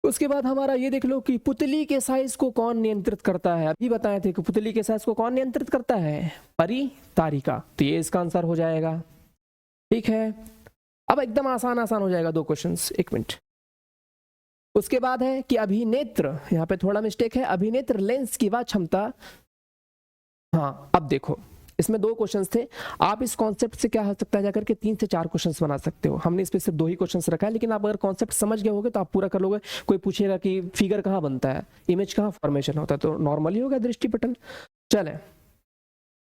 उसके बाद हमारा ये देख लो कि पुतली के साइज को कौन नियंत्रित करता है। अभी बताए थे कि पुतली के साइज को कौन नियंत्रित करता है, परितारिका, तो ये इसका आंसर हो जाएगा। ठीक है, अब एकदम आसान आसान हो जाएगा दो क्वेश्चंस, एक मिनट। उसके बाद है कि अभिनेत्र, यहाँ पे थोड़ा मिस्टेक है, अभिनेत्र लेंस की वह क्षमता। हाँ, अब देखो इसमें दो क्वेश्चंस थे, आप इस कॉन्सेप्ट से क्या हो सकता है जाकर के 3 से 4 क्वेश्चंस बना सकते हो। हमने इस पे सिर्फ 2 ही क्वेश्चंस रखा है, लेकिन आप अगर कॉन्सेप्ट समझ गए होगे तो आप पूरा कर लोगे। कोई पूछेगा कि फिगर कहाँ बनता है, इमेज कहाँ फॉर्मेशन होता है, तो नॉर्मली होगा दृष्टिपटल। चले,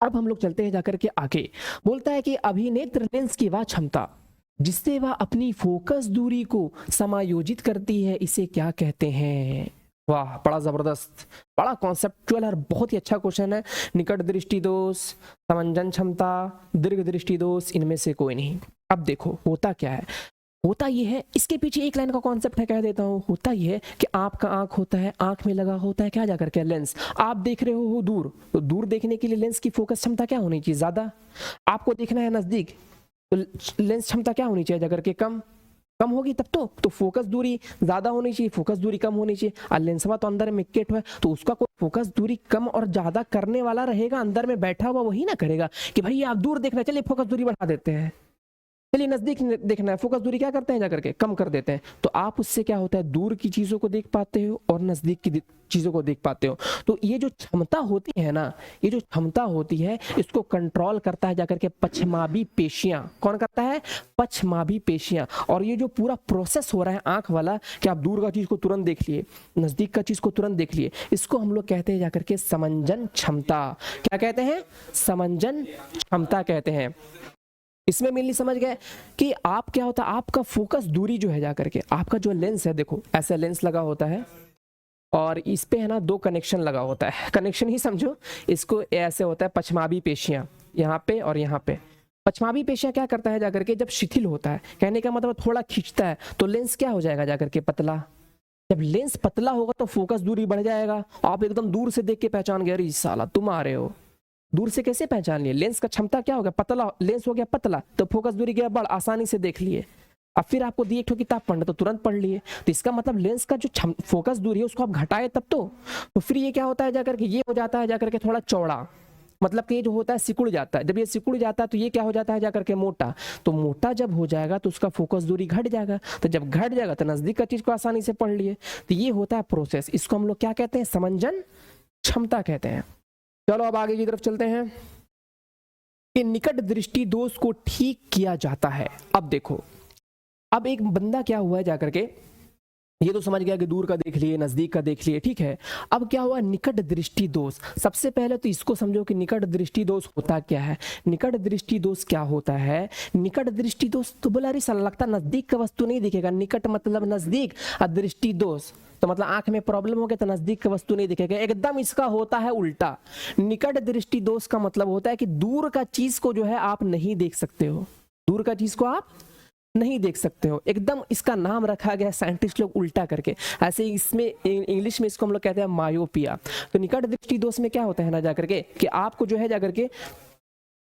अब हम लोग चलते हैं जाकर के आगे। बोलता है कि अभिनेत्र लेंस की वह क्षमता जिससे वह अपनी फोकस दूरी को समायोजित करती है, इसे क्या कहते हैं। वाह, बड़ा जबरदस्त, बड़ा कॉन्सेप्चुअल और बहुत ही अच्छा क्वेश्चन है। निकट दृष्टि दोष, समंजन क्षमता, दीर्घ दृष्टि दोष, इनमें से कोई नहीं। अब देखो होता क्या है, होता ये है, इसके पीछे एक लाइन का कॉन्सेप्ट है, कह देता हूँ। होता ये है कि आपका आंख होता है, आंख में लगा होता है क्या जाकर के लेंस। आप देख रहे हो दूर, तो दूर देखने के लिए लेंस की फोकस क्षमता क्या होनी चाहिए, ज्यादा। आपको देखना है नजदीक, तो लेंस क्षमता क्या होनी चाहिए जाकर के कम होगी, तब तो फोकस दूरी ज्यादा होनी चाहिए, फोकस दूरी कम होनी चाहिए। और लेंसवा तो अंदर में किट है, तो उसका कोई फोकस दूरी कम और ज्यादा करने वाला रहेगा, अंदर में बैठा हुआ वही ना करेगा कि भाई आप दूर देखना, चलिए फोकस दूरी बढ़ा देते हैं, चलिए नजदीक देखना है, फोकस दूरी क्या करते हैं जाकर के कम कर देते हैं। तो आप उससे क्या होता है, दूर की चीजों को देख पाते हो और नजदीक की चीजों को देख पाते हो। तो ये जो क्षमता होती है ना, ये जो क्षमता होती है, इसको कंट्रोल करता है जाकर के पश्चिमाभी पेशियां। कौन करता है, पश्चिमाभी पेशियां। और ये जो पूरा प्रोसेस हो रहा है आंख वाला, कि आप दूर का चीज को तुरंत देख लिए, नजदीक का चीज को तुरंत देख लिए, इसको हम लोग कहते हैं जाकर के समंजन क्षमता। क्या कहते हैं, समंजन क्षमता कहते हैं। इसमें मेनली समझ गए कि आप क्या होता है, आपका फोकस दूरी जो है जाकर के, आपका जो लेंस है, देखो ऐसा लेंस लगा होता है और इस पे है ना 2 कनेक्शन लगा होता है, कनेक्शन ही समझो इसको। ऐसे होता है पश्चिमाभी पेशियां, यहाँ पे और यहाँ पे। पश्चिमाभी पेशियां क्या करता है जाकर के, जब शिथिल होता है, कहने का मतलब थोड़ा खींचता है, तो लेंस क्या हो जाएगा जाकर के, पतला। जब लेंस पतला होगा तो फोकस दूरी बढ़ जाएगा, आप एकदम दूर से देख के पहचान गए, अरे साला तुम आ रहे हो। दूर से कैसे पहचान लिए, लेंस का क्षमता क्या हो गया, पतला, लेंस हो गया पतला, तो फोकस दूरी गया बढ़, आसानी से देख लिए। अब फिर आपको दिए एक किताब पढ़ना, तो तुरंत पढ़ लिए। तो इसका मतलब लेंस का जो फोकस दूरी है उसको आप घटाए तब तो फिर ये क्या होता है जाकर के, ये हो जाता है जाकर के थोड़ा चौड़ा, मतलब कि ये जो होता है सिकुड़ जाता है। जब ये सिकुड़ जाता है तो ये क्या हो जाता है जाकर के मोटा। तो मोटा जब हो जाएगा तो उसका फोकस दूरी घट जाएगा, तो जब घट जाएगा तो नजदीक का चीज को आसानी से पढ़ लिए। तो ये होता है प्रोसेस, इसको हम लोग क्या कहते हैं, समंजन क्षमता कहते हैं। चलो अब आगे की तरफ चलते हैं कि निकट दृष्टि दोष को ठीक किया जाता है। अब देखो, अब एक बंदा क्या हुआ है जाकर के, ये तो समझ गया कि दूर का देख लिए, नजदीक का देख लिए, ठीक है। अब क्या हुआ, निकट दृष्टि दोष। सबसे पहले तो इसको समझो कि निकट दृष्टि दोष होता क्या है। निकट दृष्टि दोष क्या होता है, निकट दृष्टि दोष तो बोला, अरे साला लगता नजदीक का वस्तु नहीं दिखेगा, निकट मतलब नजदीक, और दृष्टि दोष तो मतलब आंख में प्रॉब्लम हो गया तो नजदीक का वस्तु नहीं दिखेगा। एकदम इसका होता है उल्टा। निकट दृष्टि दोष का मतलब होता है कि दूर का चीज को जो है आप नहीं देख सकते हो, दूर का चीज को आप नहीं देख सकते हो। एकदम इसका नाम रखा गया साइंटिस्ट लोग उल्टा करके, ऐसे इसमें इंग्लिश में इसको हम लोग कहते हैं मायोपिया। तो निकट दृष्टि दोष में क्या होता है ना जाकर के, कि आपको जो है जाकर के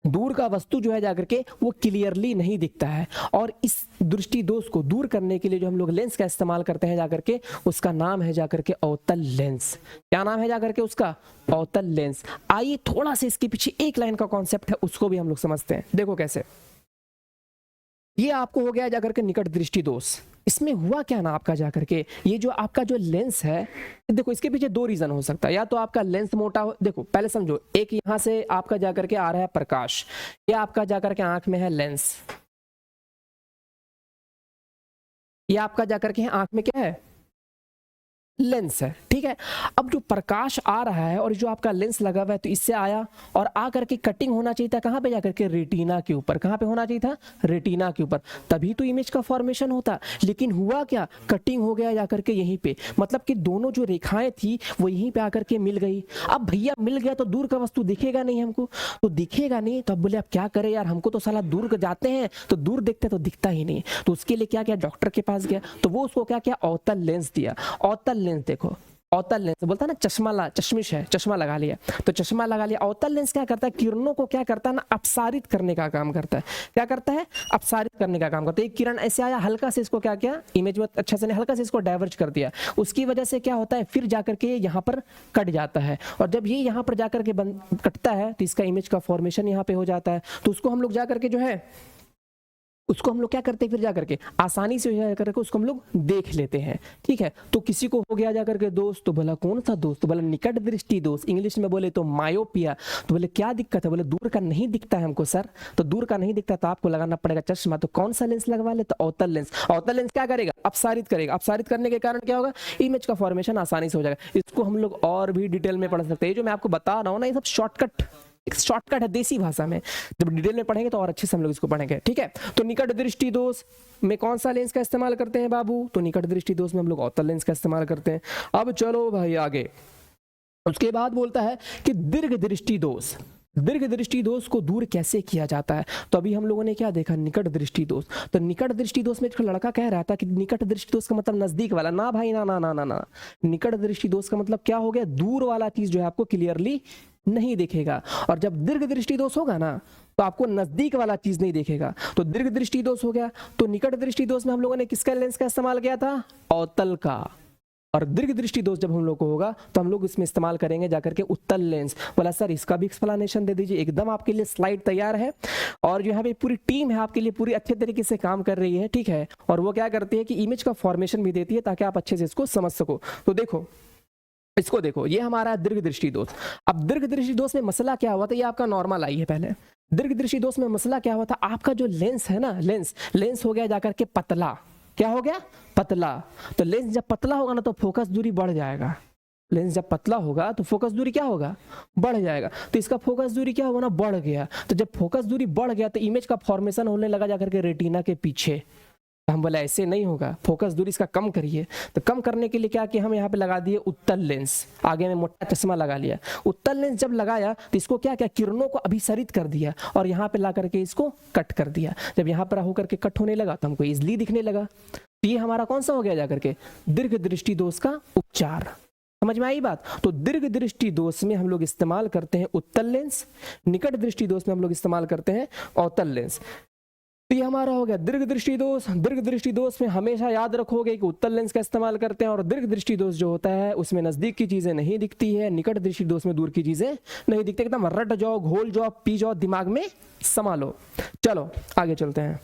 दूर का वस्तु जो है जाकर के वो क्लियरली नहीं दिखता है। और इस दृष्टि दोष को दूर करने के लिए जो हम लोग लेंस का इस्तेमाल करते हैं जाकर के, उसका नाम है जाकर के अवतल लेंस। क्या नाम है जाकर के उसका, अवतल लेंस। आइए थोड़ा सा इसके पीछे एक लाइन का कॉन्सेप्ट है उसको भी हम लोग समझते हैं। देखो कैसे, ये आपको हो गया जाकर के निकट दृष्टि दोष। इसमें हुआ क्या ना आपका जाकर के, ये जो आपका जो लेंस है, देखो इसके पीछे 2 रीजन हो सकता है। या तो आपका लेंस मोटा हो, देखो पहले समझो, एक यहां से आपका जाकर के आ रहा है प्रकाश, ये आपका जाकर के आंख में है लेंस, ये आपका जाकर के आंख में क्या है, लेंस है, ठीक है। अब जो प्रकाश आ रहा है और जो आपका लेंस लगा हुआ है, तो इससे आया और आ करके कटिंग होना चाहिए था कहाँ पे जाकर के, रेटिना के ऊपर। कहाँ पे होना चाहिए था, रेटिना के ऊपर, तभी तो इमेज का फॉर्मेशन होता। लेकिन हुआ क्या, कटिंग हो गया जाकर के यहीं पे, मतलब कि दोनों जो रेखाएं थी वो यहीं पे आकर के मिल गई। अब भैया मिल गया तो दूर का वस्तु दिखेगा नहीं हमको, तो दिखेगा नहीं, तो अब बोले अब क्या करें यार, हमको तो साला दूर जाते हैं तो दूर देखते हैं तो दिखता ही नहीं। तो उसके लिए क्या किया, डॉक्टर के पास गया, तो वो उसको क्या किया, अवतल लेंस दिया। अवतल लेंस देखो, अवतल लेंस बोलता है ना, चश्मिश है, चश्मा लगा लिया, तो चश्मा लगा लिया। अवतल लेंस क्या करता है, किरणों को क्या करता है ना, अपसारित करने का काम करता है। क्या करता है, अपसारित करने का काम करता है। एक किरण ऐसे आया, हल्का से इसको क्या किया, इमेज में अच्छा से नहीं, हल्का से इसको डाइवर्ज कर दिया, उसकी वजह से क्या होता है, फिर जाकर के यहाँ पर कट जाता है, और जब ये यहाँ पर जाकर के कटता है तो इसका इमेज का फॉर्मेशन यहाँ पे हो जाता है। तो उसको हम लोग जाकर के जो है, उसको हम लोग क्या करते हैं, फिर जाकर के आसानी से जाकर के उसको हम लोग देख लेते हैं, ठीक है। तो किसी को हो गया जाकर के दोस्त, तो बोला कौन सा दोस्त, तो बोला निकट दृष्टि दोष, इंग्लिश में बोले तो मायोपिया। तो बोले क्या दिक्कत है, बोले दूर का नहीं दिखता है हमको सर, तो दूर का नहीं दिखता तो आपको लगाना पड़ेगा चश्मा। तो कौन सा लेंस लगवा ले, तो अवतल लेंस। अवतल लेंस क्या करेगा, अपसारित करेगा। अपसारित करने के कारण क्या होगा, इमेज का फॉर्मेशन आसानी से हो जाएगा। इसको हम लोग और भी डिटेल में पढ़ सकते हैं, जो मैं आपको बता रहा हूँ ना, ये सब शॉर्टकट है देसी भाषा में, जब डिटेल में पढ़ेंगे तो और अच्छे से हम लोग इसको पढ़ेंगे, ठीक है। तो निकट दृष्टि दोष में कौन सा लेंस का इस्तेमाल करते हैं बाबू, तो निकट दृष्टि दोष में हम लोग अवतल लेंस का इस्तेमाल करते हैं। अब चलो भाई आगे, उसके बाद बोलता है कि दीर्घ दृष्टि दोष। दीर्घ दृष्टि दोष को दूर कैसे किया जाता है, तो अभी हम लोगों ने क्या देखा, निकट दृष्टि दोष। तो निकट दृष्टि दोष में एक लड़का कह रहा था कि निकट दृष्टि दोष का मतलब नजदीक वाला, ना भाई ना ना ना ना ना, निकट दृष्टि दोष का मतलब क्या हो गया, दूर वाला चीज जो है आपको क्लियरली नहीं देखेगा। और जब दीर्घ दृष्टि दोष होगा ना, तो आपको नजदीक वाला चीज नहीं देखेगा, तो दीर्घ दृष्टि दोष हो गया। तो निकट दृष्टि दोष में हम लोगों ने किसका लेंस का इस्तेमाल किया था, अवतल का। और दीर्घ दृष्टि दोष जब हम लोग को होगा तो हम लोग इसमें इस्तेमाल करेंगे जाकर के उत्तल लेंस। बोला सर इसका भी एक्सप्लेनेशन दे दीजिए, एकदम आपके लिए स्लाइड तैयार है, और यहाँ पे पूरी टीम है आपके लिए, पूरी अच्छे तरीके से काम कर रही है, ठीक है। और वो क्या करती है कि इमेज का फॉर्मेशन भी देती है ताकि आप अच्छे से इसको समझ सको। तो देखो इसको देखो, ये हमारा दीर्घ दृष्टि दोष। अब दीर्घ दृष्टि दोष में मसला क्या हुआ था, ये आपका नॉर्मल आई है पहले। दीर्घ दृष्टि दोष में मसला क्या हुआ था, आपका जो लेंस है ना, लेंस हो गया जाकर के पतला। क्या हो गया, पतला। तो लेंस जब पतला होगा ना तो फोकस दूरी बढ़ जाएगा। लेंस जब पतला होगा तो फोकस दूरी क्या होगा, बढ़ जाएगा। तो इसका फोकस दूरी क्या होगा ना, बढ़ गया। तो जब फोकस दूरी बढ़ गया तो इमेज का फॉर्मेशन होने लगा जाकर के रेटिना के पीछे। हम बोले ऐसे नहीं होगा, फोकस दूरी इसका कम करिए। तो कम करने के लिए क्या कि हम यहाँ पे लगा दिए उत्तल लेंस, आगे में मोटा चश्मा लगा लिया। उत्तल लेंस जब लगाया तो इसको क्या किया, किरणों को अभिसरित कर दिया और यहाँ पे ला करके इसको कट कर दिया। जब यहाँ पर होकर के कट होने लगा तो हमको इजिली दिखने लगा। तो ये हमारा कौन सा हो गया जाकर के, दीर्घ दृष्टि दोष का उपचार। समझ में आई बात। तो दीर्घ दृष्टि दोष में हम लोग इस्तेमाल करते हैं उत्तल लेंस, निकट दृष्टि दोष में हम लोग इस्तेमाल करते हैं अवतल लेंस। तो ये हमारा हो गया दीर्घ दृष्टि दोष। दीर्घ दृष्टि दोष में हमेशा याद रखोगे कि उत्तल लेंस का इस्तेमाल करते हैं, और दीर्घ दृष्टि दोष जो होता है उसमें नजदीक की चीजें नहीं दिखती है, निकट दृष्टि दोष में दूर की चीजें नहीं दिखती। एकदम रट जाओ, घोल जाओ, पी जाओ, दिमाग में समा लो। चलो आगे चलते हैं।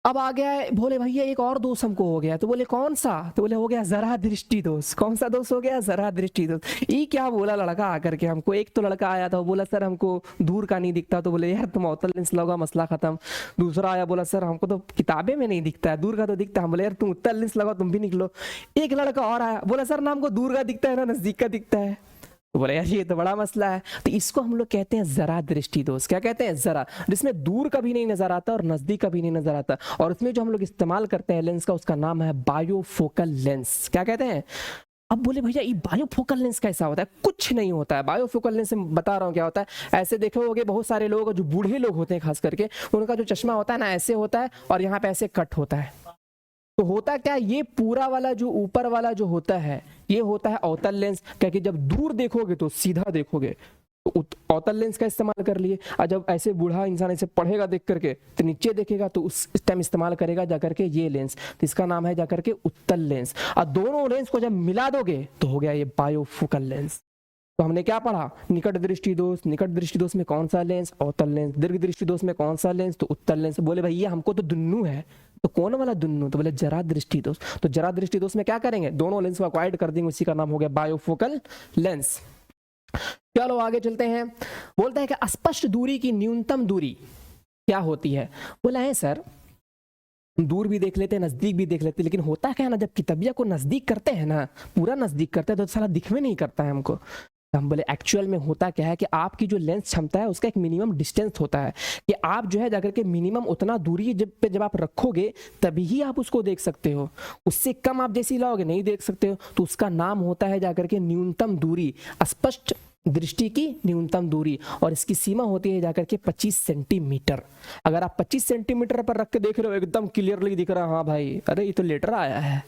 अब आ गया है, बोले भैया एक और दोष हमको हो गया। तो बोले कौन सा, तो बोले हो गया जरा दृष्टि दोष। कौन सा दोष हो गया, जरा दृष्टि दोष। ये क्या बोला लड़का आकर के हमको, एक तो लड़का आया था वो बोला सर हमको दूर का नहीं दिखता, तो बोले यार तुम अवतल लेंस लगाओ, मसला खत्म। दूसरा आया बोला सर हमको तो किताबें में नहीं दिखता है, दूर का तो दिखता है। हम बोले यार तुम उत्तल लेंस लगाओ, तुम भी निकलो। एक लड़का और आया, बोला सर ना हमको दूर का दिखता है ना नजदीक का दिखता है। तो बोले यार ये तो बड़ा मसला है। तो इसको हम लोग कहते हैं जरा दृष्टि दोष। क्या कहते हैं, जरा, जिसमें दूर का भी नहीं नजर आता और नजदीक का भी नहीं नजर आता। और उसमें जो हम लोग इस्तेमाल करते हैं लेंस का, उसका नाम है बायोफोकल लेंस। क्या कहते हैं। अब बोले भैया ये बायोफोकल लेंस कैसा होता है। कुछ नहीं होता है बायोफोकल लेंस से, बता रहा हूँ क्या होता है। ऐसे देखे होगे बहुत सारे लोग जो बूढ़े लोग होते हैं खास करके, उनका जो चश्मा होता है ना ऐसे होता है और यहाँ पे ऐसे कट होता है। तो होता क्या, ये पूरा वाला जो ऊपर वाला जो होता है ये होता है अवतल लेंस। क्योंकि जब दूर देखोगे तो सीधा देखोगे, तो अवतल लेंस का इस्तेमाल कर लिए। और जब ऐसे बूढ़ा इंसान ऐसे पढ़ेगा देख करके तो नीचे देखेगा, तो उस टाइम इस्तेमाल करेगा जाकर के ये लेंस। तो इसका नाम है जाकर के उत्तल लेंस। और दोनों लेंस को जब मिला दोगे तो हो गया ये बायोफोकल लेंस। तो हमने क्या पढ़ा, निकट दृष्टि दोष। निकट दृष्टि दोष में कौन सा लेंस, अवतल लेंस। दीर्घ दृष्टि दोष में कौन सा लेंस, तो उत्तल लेंस। बोले भैया हमको तो दुन्नू है। तो कौन वाला दुन्नू, तो बोले जरा दृष्टि दोष। तो जरा दृष्टि दोष में क्या करेंगे, दोनों लेंस को अक्वायर्ड कर देंगे, उसी का नाम हो गया बायोफोकल लेंस। चलो आगे चलते हैं। बोलते हैं कि स्पष्ट दूरी की न्यूनतम दूरी क्या होती है। बोला है सर हम दूर भी देख लेते हैं, नजदीक भी देख लेते हैं, लेकिन होता क्या है ना, जब किताबिया को नजदीक करते हैं ना, पूरा नजदीक करते हैं, तो साला दिख में नहीं करता है हमको। तो हम बोले एक्चुअल में होता क्या है कि आपकी जो लेंस क्षमता है उसका एक मिनिमम डिस्टेंस होता है, कि आप जो है जाकर के मिनिमम उतना दूरी जब आप रखोगे तभी ही आप उसको देख सकते हो। उससे कम आप जैसी लाओगे नहीं देख सकते हो। तो उसका नाम होता है जाकर के न्यूनतम दूरी, स्पष्ट दृष्टि की न्यूनतम दूरी, और इसकी सीमा होती है जाकर के 25 सेंटीमीटर। अगर आप 25 सेंटीमीटर पर रख के देख रहे हो, एकदम क्लियरली दिख रहा है, हाँ भाई अरे ये तो लेटर आया है,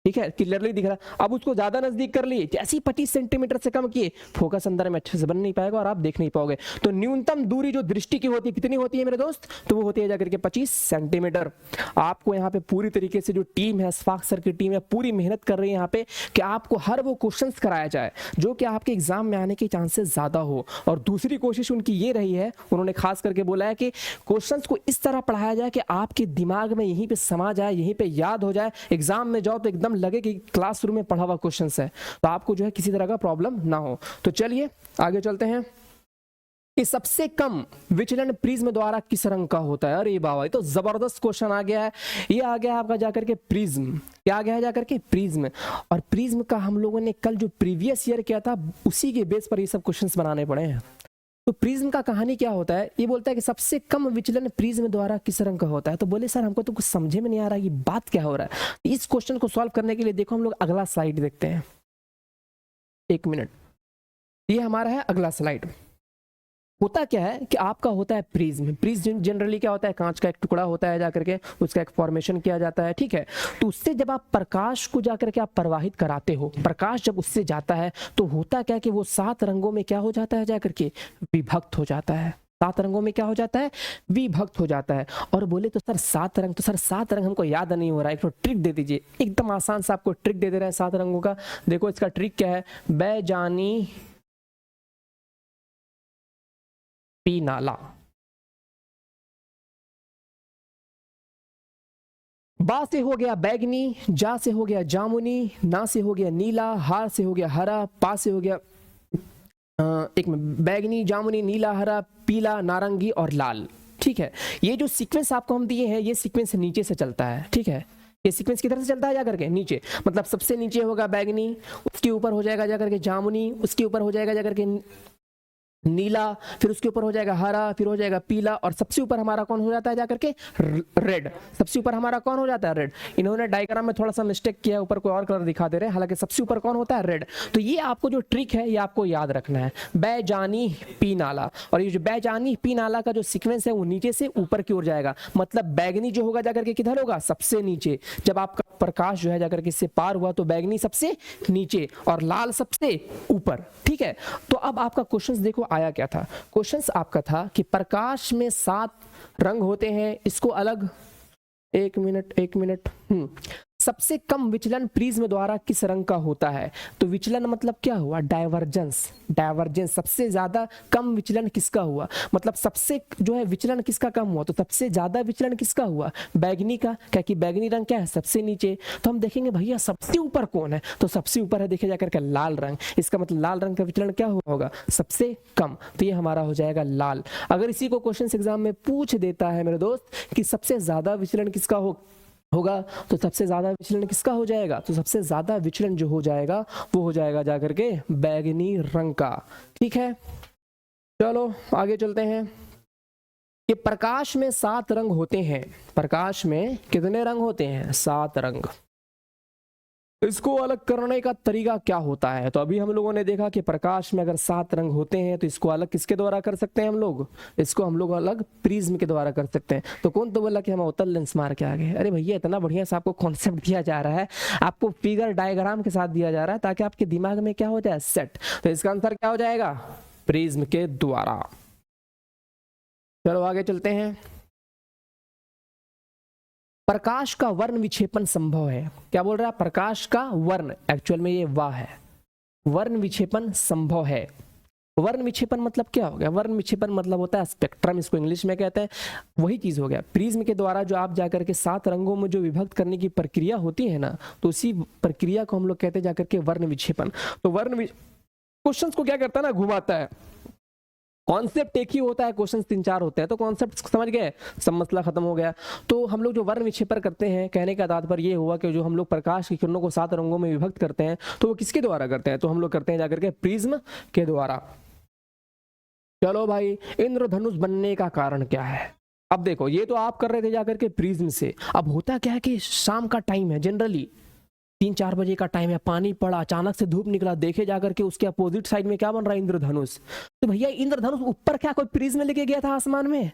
ठीक है, क्लियरली दिख रहा है। अब उसको ज्यादा नजदीक कर लिए, जैसे ही 25 सेंटीमीटर से कम किए, फोकस अंदर में अच्छे से बन नहीं पाएगा और आप देख नहीं पाओगे। तो न्यूनतम दूरी जो दृष्टि की होती है, कितनी होती है मेरे दोस्त, तो वो होती है जाकर के 25 सेंटीमीटर। आपको यहाँ पे पूरी तरीके से जो टीम है, स्पार्क सर की टीम है, पूरी मेहनत कर रही है यहाँ पे कि आपको हर वो क्वेश्चन कराया जाए जो कि आपके एग्जाम में आने के चांसेस ज्यादा हो। और दूसरी कोशिश उनकी ये रही है, उन्होंने खास करके बोला है कि क्वेश्चंस को इस तरह पढ़ाया जाए कि आपके दिमाग में यहीं पे समा जाए, यहीं पे याद हो जाए, एग्जाम में जाओ तो एकदम लगे कि क्लासरूम में पढ़ा हुआ क्वेश्चन है, तो आपको जो है किसी तरह का प्रॉब्लम ना हो। तो चलिए आगे चलते हैं कि सबसे कम विचलन प्रिज्म द्वारा किस रंग का होता है। अरे बाबा ये तो जबरदस्त क्वेश्चन आ गया है। ये आ गया आपका जाकर के प्रिज्म, क्या आ गया है जाकर के प्रिज्म। और प्रिज्म का हम लोगों ने कल जो प्रीवियस ईयर किया था उसी के बेस पर ये सब क्वेश्चंस बनाने पड़े हैं। तो प्रिज्म का कहानी क्या होता है, ये बोलता है कि सबसे कम विचलन प्रिज्म द्वारा किस रंग का होता है। तो बोले सर हमको तो कुछ समझे में नहीं आ रहा ये बात क्या हो रहा है। इस क्वेश्चन को सॉल्व करने के लिए देखो हम लोग अगला स्लाइड देखते हैं, एक मिनट। ये हमारा है अगला स्लाइड। होता क्या है कि आपका होता है प्रिज्म। प्रिज्म जनरली क्या होता है, कांच का एक टुकड़ा होता है, जाकर के उसका एक फॉर्मेशन किया जाता है, ठीक है। तो उससे जब आप प्रकाश को जाकर के आप प्रवाहित कराते हो, प्रकाश जब उससे जाता है तो होता क्या है कि वो 7 रंगों में क्या हो जाता है, जाकर के विभक्त हो जाता है। 7 रंगों में क्या हो जाता है, विभक्त हो जाता है। और बोले तो सर 7 रंग, तो सर 7 रंग हमको याद नहीं हो रहा है, एक तो ट्रिक दे दीजिए। एकदम आसान सा आपको ट्रिक दे दे रहे हैं 7 रंगों का। देखो इसका ट्रिक क्या है, बैजानी पी नाला। बा से हो गया बैगनी, जा से हो गया जामुनी, ना से हो गया नीला, हार से हो गया हरा, पा से हो गया एक में बैगनी, जामुनी, नीला, हरा, पीला, नारंगी और लाल, ठीक है। ये जो सीक्वेंस आपको हम दिए हैं ये सीक्वेंस नीचे से चलता है, ठीक है। ये सीक्वेंस किधर से चलता है, जाकर के नीचे, मतलब सबसे नीचे होगा बैगनी, उसके ऊपर हो जाएगा जाकर के जामुनी, उसके ऊपर हो जाएगा जाकर के नीला, फिर उसके ऊपर हो जाएगा हरा, फिर हो जाएगा पीला, और सबसे ऊपर हमारा कौन हो जाता है जाकर के रेड। सबसे ऊपर हमारा कौन हो जाता है, रेड। इन्होंने डायग्राम में थोड़ा सा मिस्टेक किया, ऊपर कोई और कलर दिखा दे रहे हैं, हालांकि सबसे ऊपर कौन होता है, रेड। तो ये आपको जो ट्रिक है ये आपको याद रखना है, बैजानी पी नाला। और ये जो बैजानी पी नाला का जो सीक्वेंस है वो नीचे से ऊपर की ओर जाएगा, मतलब बैगनी जो होगा जाकर के किधर होगा, सबसे नीचे। जब आपका प्रकाश जो है जाकर के इससे पार हुआ तो बैगनी सबसे नीचे और लाल सबसे ऊपर, ठीक है। तो अब आपका क्वेश्चन देखो आया क्या था। क्वेश्चन आपका था कि प्रकाश में 7 रंग होते हैं, इसको अलग, एक मिनट सबसे कम विचलन प्रिज्म द्वारा किस रंग का होता है। तो विचलन मतलब क्या हुआ, डाइवर्जेंस। डाइवर्जेंस सबसे ज्यादा कम विचलन किसका हुआ, मतलब सबसे जो है विचलन किसका कम हुआ, तो सबसे ज्यादा विचलन किसका हुआ, बैगनी का, क्योंकि बैगनी रंग क्या है, सबसे नीचे। तो हम देखेंगे भैया सबसे ऊपर कौन है, तो सबसे ऊपर है देखिए जाकर के लाल रंग। इसका मतलब लाल रंग का विचलन क्या होगा, सबसे कम। तो ये हमारा हो जाएगा लाल। अगर इसी को क्वेश्चन एग्जाम में पूछ देता है मेरे दोस्त कि सबसे ज्यादा विचलन किसका होगा, तो सबसे ज्यादा विचलन किसका हो जाएगा, तो सबसे ज्यादा विचलन जो हो जाएगा वो हो जाएगा जाकर के बैगनी रंग का, ठीक है। चलो आगे चलते हैं कि प्रकाश में 7 रंग होते हैं। प्रकाश में कितने रंग होते हैं, 7 रंग। इसको अलग करने का तरीका क्या होता है, तो अभी हम लोगों ने देखा कि प्रकाश में अगर 7 रंग होते हैं तो इसको अलग किसके द्वारा कर सकते हैं हम लोग, इसको हम लोग अलग प्रिज्म के द्वारा कर सकते हैं। तो कौन तो बोला कि हम अवतल लेंस मार के आ गए। अरे भैया इतना बढ़िया से आपको कॉन्सेप्ट दिया जा रहा है, आपको फिगर डायग्राम के साथ दिया जा रहा है ताकि आपके दिमाग में क्या हो जाए, सेट। तो इसका आंसर क्या हो जाएगा, प्रिज्म के द्वारा। चलो आगे चलते हैं। प्रकाश का वर्ण विक्षेपण संभव है, क्या बोल रहा है, प्रकाश का वर्ण, एक्चुअल में ये वाह है, वर्ण विक्षेपण संभव है। वर्ण विक्षेपण मतलब क्या हो गया, वर्ण विक्षेपण मतलब होता है स्पेक्ट्रम, इसको इंग्लिश में कहते हैं। वही चीज हो गया, प्रिज्म के द्वारा जो आप जाकर के 7 रंगों में जो विभक्त करने की प्रक्रिया होती है ना, तो उसी प्रक्रिया को हम लोग कहते हैं जाकर के वर्ण विक्षेपण। तो वर्ण क्वेश्चन को क्या करता है ना, घुमाता है। कॉन्सेप्ट एक ही होता है, क्वेश्चन 3-4 होते हैं, तो कॉन्सेप्ट समझ गए, सब मसला खत्म हो गया। तो हम लोग जो वर्ण विक्षेपण करते हैं, कहने का तात्पर्य ये हुआ कि जो हम लोग प्रकाश की किरणों को 7 रंगों में विभक्त करते हैं, तो वो किसके द्वारा करते हैं? तो हम लोग करते हैं जाकर के प्रिज्म के द्वारा। चलो भाई, इंद्रधनुष बनने का कारण क्या है? अब देखो, ये तो आप कर रहे थे जाकर के प्रिज्म से। अब होता क्या है कि शाम का टाइम है, जनरली 3-4 बजे का टाइम है, पानी पड़ा, अचानक से धूप निकला, देखे जाकर के उसके अपोजिट साइड में क्या बन रहा है? इंद्रधनुष। तो भैया इंद्रधनुष ऊपर क्या कोई प्रिज्म लेके गया था आसमान में?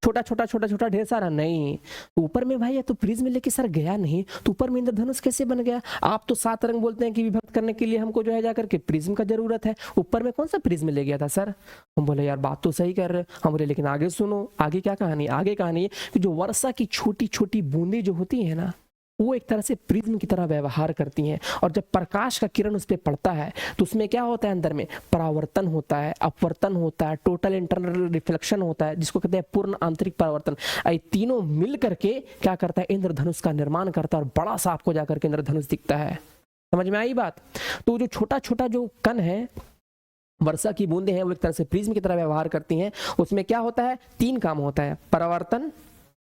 छोटा छोटा ढेर सारा नहीं, ऊपर में भाई तो प्रिज्म लेके सर गया नहीं, तो ऊपर में इंद्रधनुष कैसे बन गया? आप तो 7 रंग बोलते हैं कि विभक्त करने के लिए हमको जो है जाकर के प्रिज्म का जरूरत है, ऊपर में कौन सा प्रिज्म ले गया था सर? हम बोले यार बात तो सही कर रहे। हम बोले लेकिन आगे सुनो, आगे क्या कहानी? आगे कहानी है कि जो वर्षा की छोटी छोटी बूंदें जो होती है ना, वो एक तरह से प्रिज्म की तरह व्यवहार करती हैं, और जब प्रकाश का किरण उस पर पड़ता है तो उसमें क्या होता है? अंदर में परावर्तन होता है, अपवर्तन होता है, टोटल इंटरनल रिफ्लेक्शन होता है, जिसको कहते हैं पूर्ण आंतरिक परावर्तन। ये तीनों मिल करके क्या करता है? इंद्रधनुष का निर्माण करता है, और बड़ा सा आपको जाकर के इंद्रधनुष दिखता है। समझ में आई बात? तो जो छोटा छोटा जो कण है, वर्षा की बूंदें हैं, वो एक तरह से प्रिज्म की तरह व्यवहार करती हैं। उसमें क्या होता है? 3 काम होता है, परावर्तन,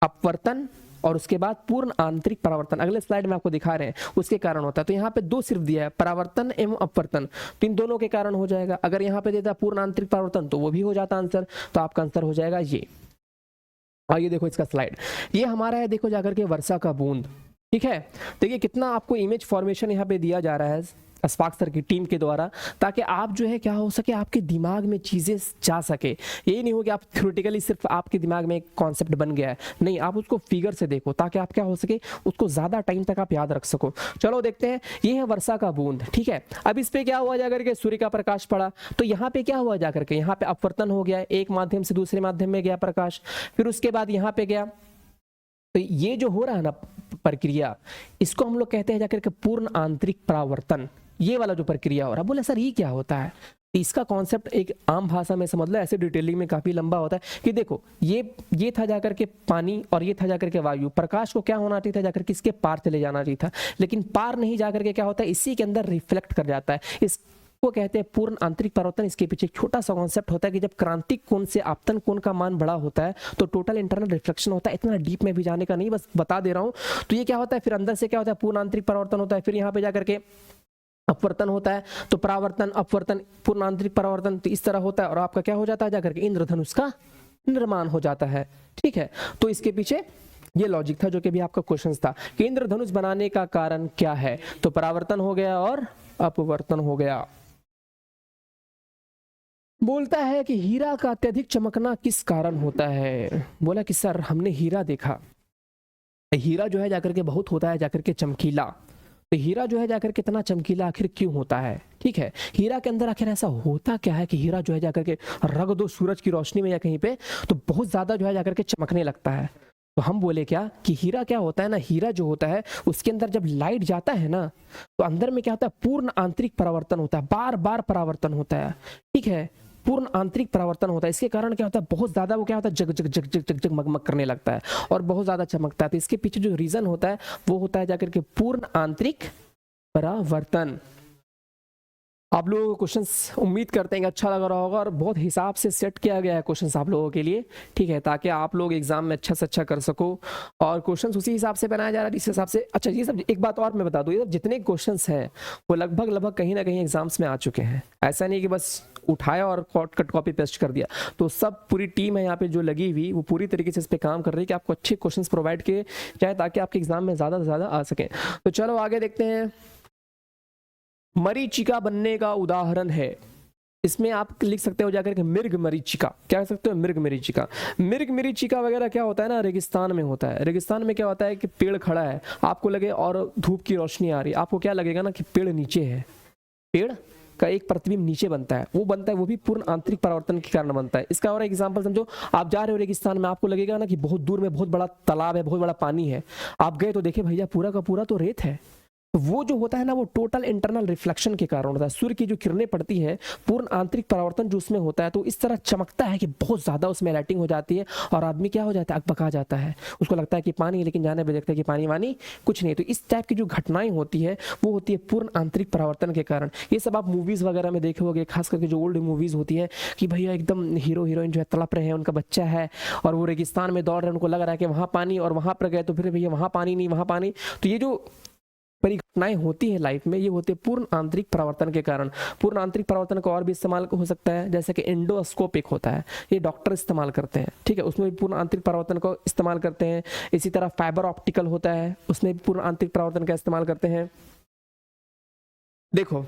अपवर्तन और उसके बाद पूर्ण आंतरिक परावर्तन। अगले स्लाइड में आपको दिखा रहे हैं उसके कारण होता है। तो यहाँ पे 2 सिर्फ दिया है, परावर्तन एवं अपवर्तन, तो इन दोनों के कारण हो जाएगा। अगर यहाँ पे देता पूर्ण आंतरिक परावर्तन तो वो भी हो जाता आंसर, तो आपका आंसर हो जाएगा ये। आइए देखो इसका स्लाइड, ये हमारा है, देखो जाकर के वर्षा का बूंद, ठीक है। देखिए कितना आपको इमेज फॉर्मेशन यहाँ पे दिया जा रहा है अस्पाक सर की टीम के द्वारा, ताकि आप जो है क्या हो सके, आपके दिमाग में चीजें जा सके। यही नहीं हो कि आप थ्योरेटिकली सिर्फ आपके दिमाग में एक कॉन्सेप्ट बन गया है, नहीं, आप उसको फिगर से देखो ताकि आप क्या हो सके, उसको ज्यादा टाइम तक आप याद रख सको। चलो देखते हैं, ये है वर्षा का बूंद, ठीक है। अब इस पे क्या हुआ जाकर के? सूर्य का प्रकाश पड़ा, तो यहाँ पे क्या हुआ जाकर के? यहाँ पे अपवर्तन हो गया, एक माध्यम से दूसरे माध्यम में गया प्रकाश, फिर उसके बाद यहाँ पे गया। तो ये जो हो रहा है ना प्रक्रिया, इसको हम लोग कहते हैं जाकर के पूर्ण आंतरिक परावर्तन। ये वाला जो प्रक्रिया हो रहा है, बोले सर ये क्या होता है? इसका कॉन्सेप्ट एक आम भाषा में समझ लो, ऐसे डिटेलिंग में काफी लंबा होता है कि देखो ये था जाकर के पानी, और ये था जाकर के वायु। प्रकाश को क्या होना चाहिए था? जाकर के इसके पार चले जाना चाहिए था, लेकिन पार नहीं जाकर के क्या होता है? इसी के अंदर रिफ्लेक्ट कर जाता है। इसको कहते हैं पूर्ण आंतरिक परावर्तन। इसके पीछे एक छोटा सा कॉन्सेप्ट होता है कि जब क्रांतिक कोण से आपतन कोण का मान बड़ा होता है तो टोटल इंटरनल रिफ्लेक्शन होता है। इतना डीप में भी जाने का नहीं, बस बता दे रहा हूं। तो ये क्या होता है? फिर अंदर से क्या होता है? पूर्ण आंतरिक परावर्तन होता है। फिर यहाँ पे जाकर के अपवर्तन होता है, तो परावर्तन, अपवर्तन, पूर्ण आंतरिक परावर्तन, तो इस तरह होता है, और आपका क्या हो जाता है? जाकर के इंद्रधनुष का निर्माण हो जाता है, ठीक है। तो इसके पीछे ये लॉजिक था जो कि भी आपका क्वेश्चन था कि इंद्रधनुष बनाने का कारण क्या है? तो परावर्तन हो गया और अपवर्तन हो गया। बोलता है कि हीरा का अत्यधिक चमकना किस कारण होता है? बोला कि सर हमने हीरा देखा, हीरा जो है जाकर के बहुत होता है जाकर के चमकीला। तो हीरा जो है जाकर के इतना चमकीला आखिर क्यों होता है? ठीक है, हीरा के अंदर आखिर ऐसा होता क्या है कि हीरा जो है जाकर के रग दो सूरज की रोशनी में या कहीं पे तो बहुत ज्यादा जो है जाकर के चमकने लगता है। तो हम बोले क्या कि हीरा क्या होता है ना, हीरा जो होता है उसके अंदर जब लाइट जाता है ना तो अंदर में क्या होता है? पूर्ण आंतरिक परावर्तन होता है, बार बार परावर्तन होता है, ठीक है, पूर्ण आंतरिक परावर्तन होता है। इसके कारण क्या होता है? बहुत ज्यादा वो क्या होता है? जग जग जग जग जग जग मगमग करने लगता है और बहुत ज्यादा चमकता है। तो इसके पीछे जो रीजन होता है वो होता है जाकर के पूर्ण आंतरिक परावर्तन। आप लोगों को क्वेश्चंस उम्मीद करते हैं कि अच्छा लग रहा होगा और बहुत हिसाब से सेट किया गया है क्वेश्चंस आप लोगों के लिए, ठीक है, ताकि आप लोग एग्जाम में अच्छा से अच्छा कर सको। और क्वेश्चंस उसी हिसाब से बनाया जा रहा है जिस हिसाब से। अच्छा ये सब एक बात और मैं बता दूं, ये सब जितने क्वेश्चंस हैं वो लगभग कहीं ना कहीं एग्जाम्स में आ चुके हैं। ऐसा नहीं कि बस उठाया और कट कॉपी पेस्ट कर दिया। तो सब पूरी टीम है यहाँ पे जो लगी हुई, वो पूरी तरीके से इस पे काम कर रही है कि आपको अच्छे क्वेश्चन प्रोवाइड किए जाए ताकि आपके एग्जाम में ज्यादा से ज्यादा आ सके। तो चलो आगे देखते हैं। मरीचिका बनने का उदाहरण है, इसमें आप लिख सकते हो जाकर के मृग मरीचिका। क्या कह सकते हो? मृग मरीचिका। मृग मरीचिका वगैरह क्या होता है ना, रेगिस्तान में होता है। रेगिस्तान में क्या होता है कि पेड़ खड़ा है, आपको लगे और धूप की रोशनी आ रही है, आपको क्या लगेगा ना कि पेड़ नीचे है, पेड़ का एक प्रतिबिंब नीचे बनता है, वो भी पूर्ण आंतरिक परावर्तन के कारण बनता है। इसका और एग्जांपल समझो, आप जा रहे हो रेगिस्तान में, आपको लगेगा ना कि बहुत दूर में बहुत बड़ा तालाब है, बहुत बड़ा पानी है, आप गए तो देखे भैया पूरा का पूरा तो रेत है, तो वो जो होता है ना वो टोटल इंटरनल रिफ्लेक्शन के कारण होता है। सूर्य की जो किरणें पड़ती है, पूर्ण आंतरिक परावर्तन जो उसमें होता है, तो इस तरह चमकता है कि बहुत ज्यादा उसमें लाइटिंग हो जाती है और आदमी क्या हो जाता है, अकबका जाता है, उसको लगता है कि पानी, लेकिन जाने पे देखता है कि पानी वानी कुछ नहीं। तो इस टाइप की जो घटनाएं होती है वो होती है पूर्ण आंतरिक परावर्तन के कारण। ये सब आप मूवीज वगैरह में देखे होंगे, खास करके जो ओल्ड मूवीज होती है कि भैया एकदम हीरो हीरोइन जो है तड़प रहे हैं, उनका बच्चा है और वो रेगिस्तान में दौड़ रहे हैं, उनको लग रहा है कि वहां पानी, और वहां पर गए तो फिर भैया वहां पानी नहीं, वहां पानी। तो ये जो परिघटनाएं होती है लाइफ में, ये होते हैं पूर्ण आंतरिक परावर्तन के कारण। पूर्ण आंतरिक परावर्तन का और भी इस्तेमाल हो सकता है, जैसे कि एंडोस्कोप एक होता है, ये डॉक्टर इस्तेमाल करते हैं, ठीक है, उसमें भी पूर्ण आंतरिक परावर्तन को इस्तेमाल करते हैं। इसी तरह फाइबर ऑप्टिकल होता है, उसमें भी पूर्ण आंतरिक परावर्तन का इस्तेमाल करते हैं। देखो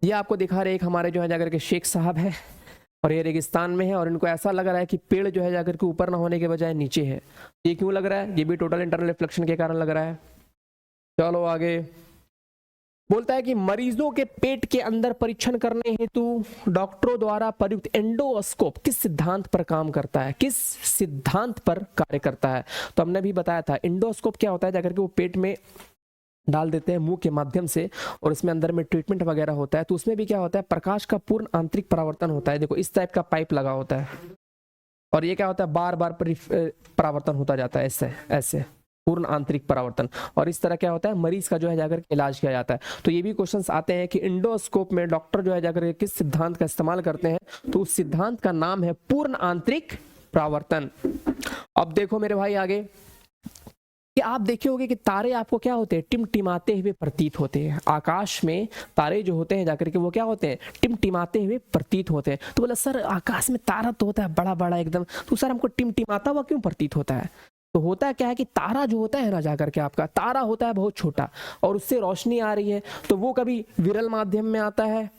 ये आपको दिखा रहे, एक हमारे जो है जाकर के शेख साहब है और ये रेगिस्तान में है और इनको ऐसा लग रहा है कि पेड़ जो है जाकर के ऊपर ना होने के बजाय नीचे है। ये क्यों लग रहा है? ये भी टोटल इंटरनल रिफ्लेक्शन के कारण लग रहा है। चलो आगे बोलता है कि मरीजों के पेट के अंदर परीक्षण करने हेतु डॉक्टरों द्वारा प्रयुक्त एंडोस्कोप किस सिद्धांत पर काम करता है, किस सिद्धांत पर कार्य करता है? तो हमने भी बताया था एंडोस्कोप क्या होता है, जाकर के वो पेट में डाल देते हैं मुंह के माध्यम से और इसमें अंदर में ट्रीटमेंट वगैरह होता है। तो उसमें भी क्या होता है, प्रकाश का पूर्ण आंतरिक परावर्तन होता है। देखो इस टाइप का पाइप लगा होता है और ये क्या होता है, बार बार परावर्तन होता जाता है, ऐसे ऐसे पूर्ण आंतरिक परावर्तन। और इस तरह क्या होता है, मरीज का जो है जाकर इलाज किया जाता है। तो ये भी क्वेश्चंस आते हैं कि एंडोस्कोप में डॉक्टर जो है जाकर किस सिद्धांत का इस्तेमाल करते हैं, तो उस सिद्धांत का नाम है पूर्ण आंतरिक परावर्तन। अब देखो मेरे भाई आगे कि आप देखे होंगे कि तारे आपको क्या होते हैं, टिमटिमाते हुए प्रतीत होते हैं। आकाश में तारे जो होते हैं जाकर के वो क्या होते हैं, टिमटिमाते हुए प्रतीत होते हैं। तो बोला सर आकाश में तारा तो होता है बड़ा बड़ा एकदम, तो सर हमको टिमटिमाता हुआ क्यों प्रतीत होता है? तो होता क्या है कि तारा जो होता है ना जाकर के आपका तारा होता है बहुत छोटा और उससे रोशनी आ रही है, तो वो कभी विरल माध्यम में आता है,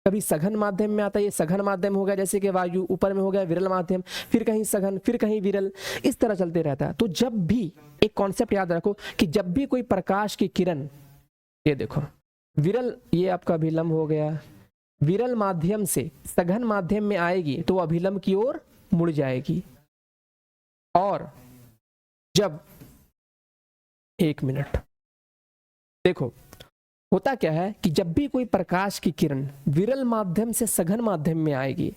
कभी सघन माध्यम में आता है। ये सघन माध्यम हो गया, जैसे कि वायु ऊपर में हो गया विरल माध्यम, फिर कहीं सघन, फिर कहीं विरल, इस तरह चलते रहता है। तो जब भी एक कॉन्सेप्ट याद रखो कि जब भी कोई प्रकाश की किरण, ये देखो विरल, ये आपका अभिलंब हो गया, विरल माध्यम से सघन माध्यम में आएगी तो अभिलंब की ओर मुड़ जाएगी। और जब, एक मिनट, देखो होता क्या है कि जब भी कोई प्रकाश की किरण विरल माध्यम से सघन माध्यम में आएगी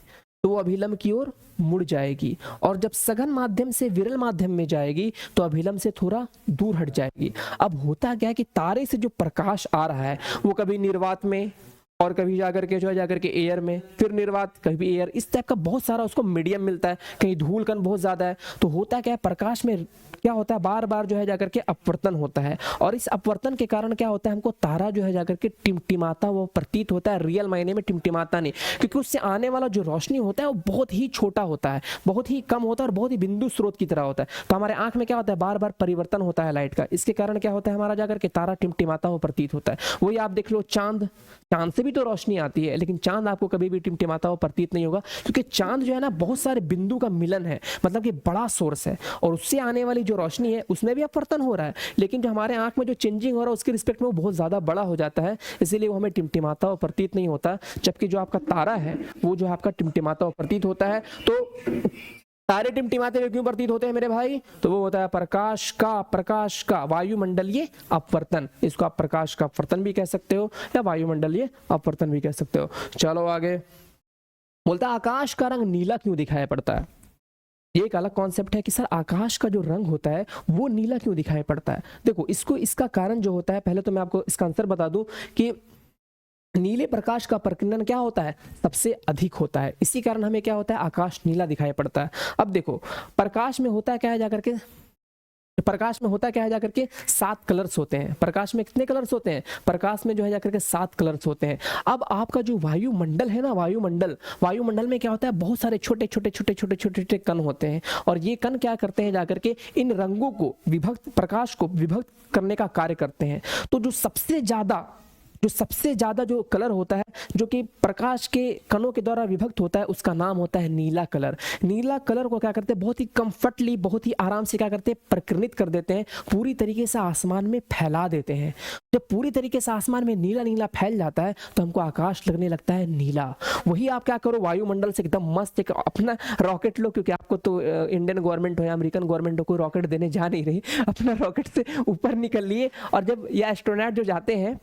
तो वो अभिलंब की ओर मुड़ जाएगी, और जब सघन माध्यम से विरल माध्यम में जाएगी तो अभिलंब से थोड़ा दूर हट जाएगी। अब होता क्या है कि तारे से जो प्रकाश आ रहा है वो कभी निर्वात में और कभी जाकर के जो है जाकर के एयर में, फिर निर्वात, कभी एयर, इस टाइप का बहुत सारा उसको मीडियम मिलता है। कहीं धूल कण बहुत ज्यादा है, तो होता क्या है प्रकाश में क्या होता है, बार बार जो है जाकर के अपवर्तन होता है, और इस अपवर्तन के कारण क्या होता है, हमको तारा जो है जाकर के टिमटिमाता वो प्रतीत होता है। रियल मायने में टिमटिमाता नहीं, क्योंकि उससे आने वाला जो रोशनी होता है वो बहुत ही छोटा होता है, बहुत ही कम होता है और बहुत ही बिंदु स्रोत की तरह होता है। तो हमारे आंख में क्या होता है, बार बार परिवर्तन होता है लाइट का, इसके कारण क्या होता है, हमारा जाकर के तारा टिमटिमाता वो प्रतीत होता है। वही आप देख लो चांद, चांद से भी तो रोशनी आती है, लेकिन चांद आपको कभी भी टिमटिमाता हुआ प्रतीत नहीं होगा, क्योंकि चांद जो है ना बहुत सारे बिंदु का मिलन है, मतलब कि बड़ा सोर्स है, और उससे आने वाली जो रोशनी है उसमें भी अपवर्तन हो रहा है, लेकिन जो हमारे आंख में जो चेंजिंग हो रहा है उसके रिस्पेक्ट में वो बहुत ज्यादा बड़ा हो जाता है, इसीलिए वो हमें टिमटिमाता हुआ प्रतीत नहीं होता। जबकि जो आपका तारा है वो जो आपका टिमटिमाता हुआ प्रतीत होता है। तो तारे टिमटिमाते हुए क्यों प्रतीत होते हैं मेरे भाई, तो वो होता है प्रकाश का वायुमंडलीय अपवर्तन। इसको आप प्रकाश का अपवर्तन भी कह सकते हो या वायुमंडलीय अपवर्तन भी कह सकते हो। चलो आगे बोलता है आकाश का रंग नीला क्यों दिखाई पड़ता है। ये एक अलग कॉन्सेप्ट है कि सर आकाश का जो रंग होता है वो नीला क्यों दिखाई पड़ता है। देखो इसका कारण जो होता है, पहले तो मैं आपको इसका आंसर बता दूं कि नीले प्रकाश का प्रकीर्णन क्या होता है, सबसे अधिक होता है, इसी कारण हमें क्या होता है, आकाश नीला दिखाई पड़ता है। अब देखो प्रकाश में होता क्या है जाकर के, प्रकाश में होता क्या है जाकर के 7 कलर्स होते हैं। प्रकाश में कितने कलर्स होते हैं, प्रकाश में जो है जाकर के 7 कलर्स होते हैं। अब आपका जो वायुमंडल है ना, वायुमंडल में क्या होता है, बहुत सारे छोटे छोटे कण होते हैं, और ये कण क्या करते हैं जाकर के इन रंगों को विभक्त, प्रकाश को विभक्त करने का कार्य करते हैं। तो जो सबसे ज्यादा जो सबसे ज्यादा जो कलर होता है जो कि प्रकाश के कणों के द्वारा विभक्त होता है उसका नाम होता है नीला कलर। नीला कलर को क्या करते हैं, बहुत ही कंफर्टली, बहुत ही आराम से क्या करते हैं, प्रकीर्णित कर देते हैं, पूरी तरीके से आसमान में फैला देते हैं। जब पूरी तरीके से आसमान में नीला नीला फैल जाता है तो हमको आकाश लगने लगता है नीला। वही आप क्या करो, वायुमंडल से एकदम मस्त एक अपना रॉकेट लो, क्योंकि आपको तो इंडियन गवर्नमेंट हो या अमेरिकन गवर्नमेंट हो कोई रॉकेट देने जा नहीं रही, अपना रॉकेट से ऊपर निकल लिए। और जब ये एस्ट्रोनॉट जो जाते हैं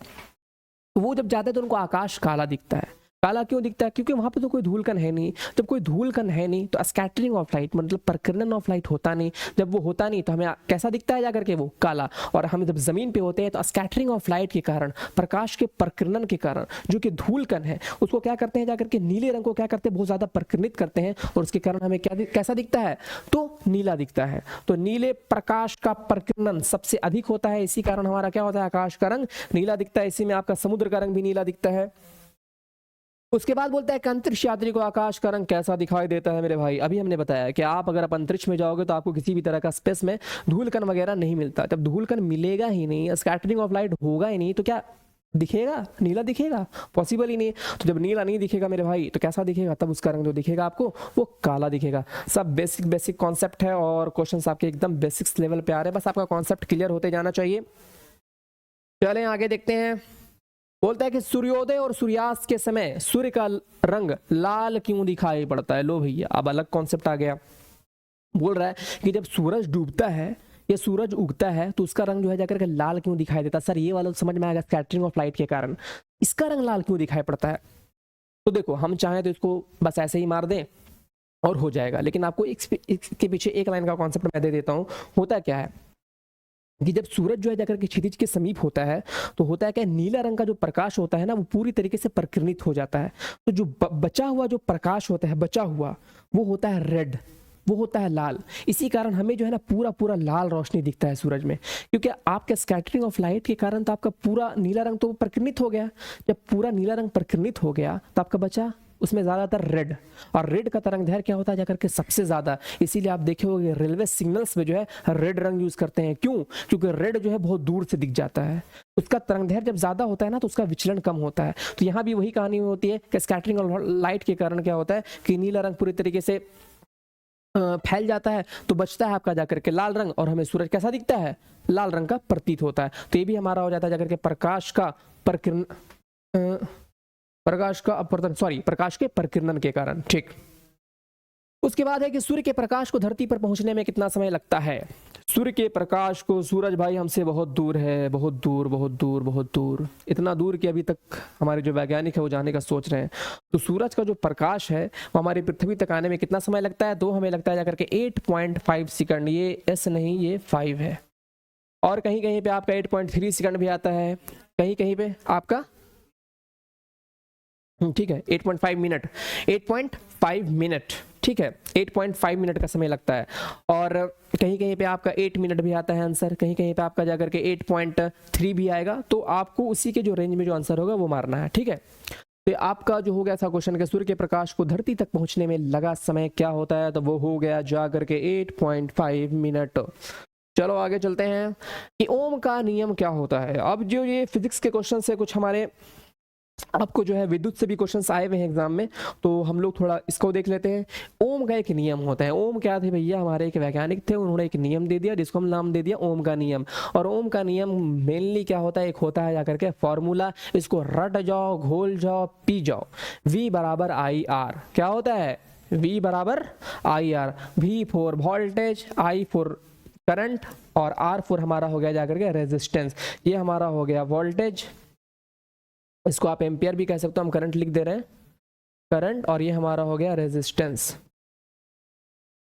वो जब जाते हैं तो उनको आकाश काला दिखता है। काला क्यों दिखता है, क्योंकि वहां पे तो कोई धूल कण है नहीं। जब कोई धूल कण है नहीं तो स्कैटरिंग ऑफ लाइट मतलब प्रकीर्णन ऑफ लाइट होता नहीं। जब वो होता नहीं तो हमें कैसा दिखता है जाकर के, वो काला। और हम जब जमीन पे होते हैं तो स्कैटरिंग ऑफ लाइट के कारण, प्रकाश के प्रकीर्णन के कारण जो कि धूल कण है उसको क्या करते हैं, जाकर के नीले रंग को क्या करते हैं, बहुत ज्यादा प्रकीर्णित करते हैं और उसके कारण हमें क्या कैसा दिखता है, तो नीला दिखता है। तो नीले प्रकाश का प्रकीर्णन सबसे अधिक होता है, इसी कारण हमारा क्या होता है, आकाश का रंग नीला दिखता है। इसी में आपका समुद्र का रंग भी नीला दिखता है। उसके बाद बोलता है कि अंतरिक्ष यात्री को आकाश का रंग कैसा दिखाई देता है। मेरे भाई अभी हमने बताया कि आप अगर अंतरिक्ष में जाओगे तो आपको किसी भी तरह का स्पेस में धूलकण वगैरह नहीं मिलता। जब धूलकण मिलेगा ही नहीं, स्कैटरिंग ऑफ लाइट होगा ही नहीं, तो क्या दिखेगा, नीला दिखेगा, पॉसिबल ही नहीं। तो जब नीला नहीं दिखेगा मेरे भाई तो कैसा दिखेगा, तब उसका रंग जो दिखेगा आपको वो काला दिखेगा। सब बेसिक कॉन्सेप्ट है और क्वेश्चंस आपके एकदम बेसिक्स लेवल पे आ रहे हैं, बस आपका कॉन्सेप्ट क्लियर होते जाना चाहिए। चलें आगे देखते हैं। बोलता है कि सूर्योदय और सूर्यास्त के समय सूर्य का रंग लाल क्यों दिखाई पड़ता है। लो भैया अब अलग कॉन्सेप्ट आ गया। बोल रहा है कि जब सूरज डूबता है या सूरज उगता है तो उसका रंग जो है जाकर के लाल क्यों दिखाई देता है। सर ये वाला समझ में आएगा, स्कैटरिंग ऑफ लाइट के कारण इसका रंग लाल क्यों दिखाई पड़ता है। तो देखो हम चाहें तो इसको बस ऐसे ही मार दें और हो जाएगा, लेकिन आपको इसके पीछे एक लाइन का कॉन्सेप्ट मैं दे देता हूँ। होता क्या है कि जब सूरज जो है जाकर के क्षितिज के समीप होता है तो होता है क्या, नीला रंग का जो प्रकाश होता है ना वो पूरी तरीके से प्रकीर्णित हो जाता है। तो जो बचा हुआ जो प्रकाश होता है, बचा हुआ वो होता है रेड, वो होता है लाल। इसी कारण हमें जो है ना पूरा पूरा लाल रोशनी दिखता है सूरज में, क्योंकि आपके स्कैटरिंग ऑफ लाइट के कारण तो आपका पूरा नीला रंग तो प्रकीर्णित हो गया। जब पूरा नीला रंग प्रकीर्णित हो गया तो आपका बचा उसमें ज्यादातर रेड, और रेड का तरंगदैर्घ्य क्या होता है जाकर के सबसे ज्यादा। इसीलिए आप देखे होंगे रेलवे सिग्नल्स में जो है रेड रंग यूज करते हैं। क्यों, क्योंकि रेड जो है बहुत दूर से दिख जाता है, उसका तरंगदैर्घ्य जब ज्यादा होता है ना तो उसका विचलन कम होता है। तो यहाँ भी वही कहानी होती है कि स्कैटरिंग ऑफ लाइट के कारण क्या होता है कि नीला रंग पूरी तरीके से फैल जाता है, तो बचता है आपका जाकर के लाल रंग, और हमें सूरज कैसा दिखता है, लाल रंग का प्रतीत होता है। तो ये भी हमारा हो जाता है जाकर के प्रकाश का प्रकीर्णन, प्रकाश के प्रकीर्णन के कारण। ठीक, उसके बाद है कि सूर्य के प्रकाश को धरती पर पहुंचने में कितना समय लगता है। सूर्य के प्रकाश को, सूरज भाई हमसे बहुत दूर है, बहुत दूर बहुत दूर बहुत दूर, इतना दूर कि अभी तक हमारे जो वैज्ञानिक है वो जाने का सोच रहे हैं। तो सूरज का जो प्रकाश है वो हमारी पृथ्वी तक आने में कितना समय लगता है, तो हमें लगता है जाकर के 8.5 सेकंड। ये एस नहीं, ये 5 है। और कहीं कहीं पे आपका 8.3 सेकंड भी आता है, कहीं कहीं पे आपका ठीक है 8.5 मिनट, 8.5 मिनट, ठीक है 8.5 मिनट का समय लगता है। और कहीं कहीं पे आपका 8 मिनट भी आता है आंसर, कहीं कहीं पे आपका जाकर के 8.3 भी आएगा। तो आपको उसी के जो रेंज में जो आंसर होगा वो मारना है। ठीक है, तो आपका जो हो गया था क्वेश्चन के सूर्य के प्रकाश को धरती तक पहुंचने में लगा समय क्या होता है, तो वो हो गया जाकर के 8.5 मिनट। चलो आगे चलते हैं कि ओम का नियम क्या होता है। अब जो ये फिजिक्स के क्वेश्चन है, कुछ हमारे आपको जो है विद्युत से भी क्वेश्चंस आए हुए हैं एग्जाम में, तो हम लोग थोड़ा इसको देख लेते हैं। ओम का एक नियम होता है। ओम क्या थे भैया, हमारे एक वैज्ञानिक थे, उन्होंने एक नियम दे दिया जिसको हम नाम दे दिया ओम का नियम। और ओम का नियम मेनली क्या होता है, एक होता है जाकर के फॉर्मूला, इसको रट जाओ, घोल जाओ, पी जाओ। V बराबर IR, क्या होता है, V बराबर IR। V for voltage, I for current, और R फॉर हमारा हो गया जाकर के रेजिस्टेंस। ये हमारा हो गया वोल्टेज, इसको आप एम्पियर भी कह सकते हो, हम करंट लिख दे रहे हैं, करंट। और ये हमारा हो गया रेजिस्टेंस।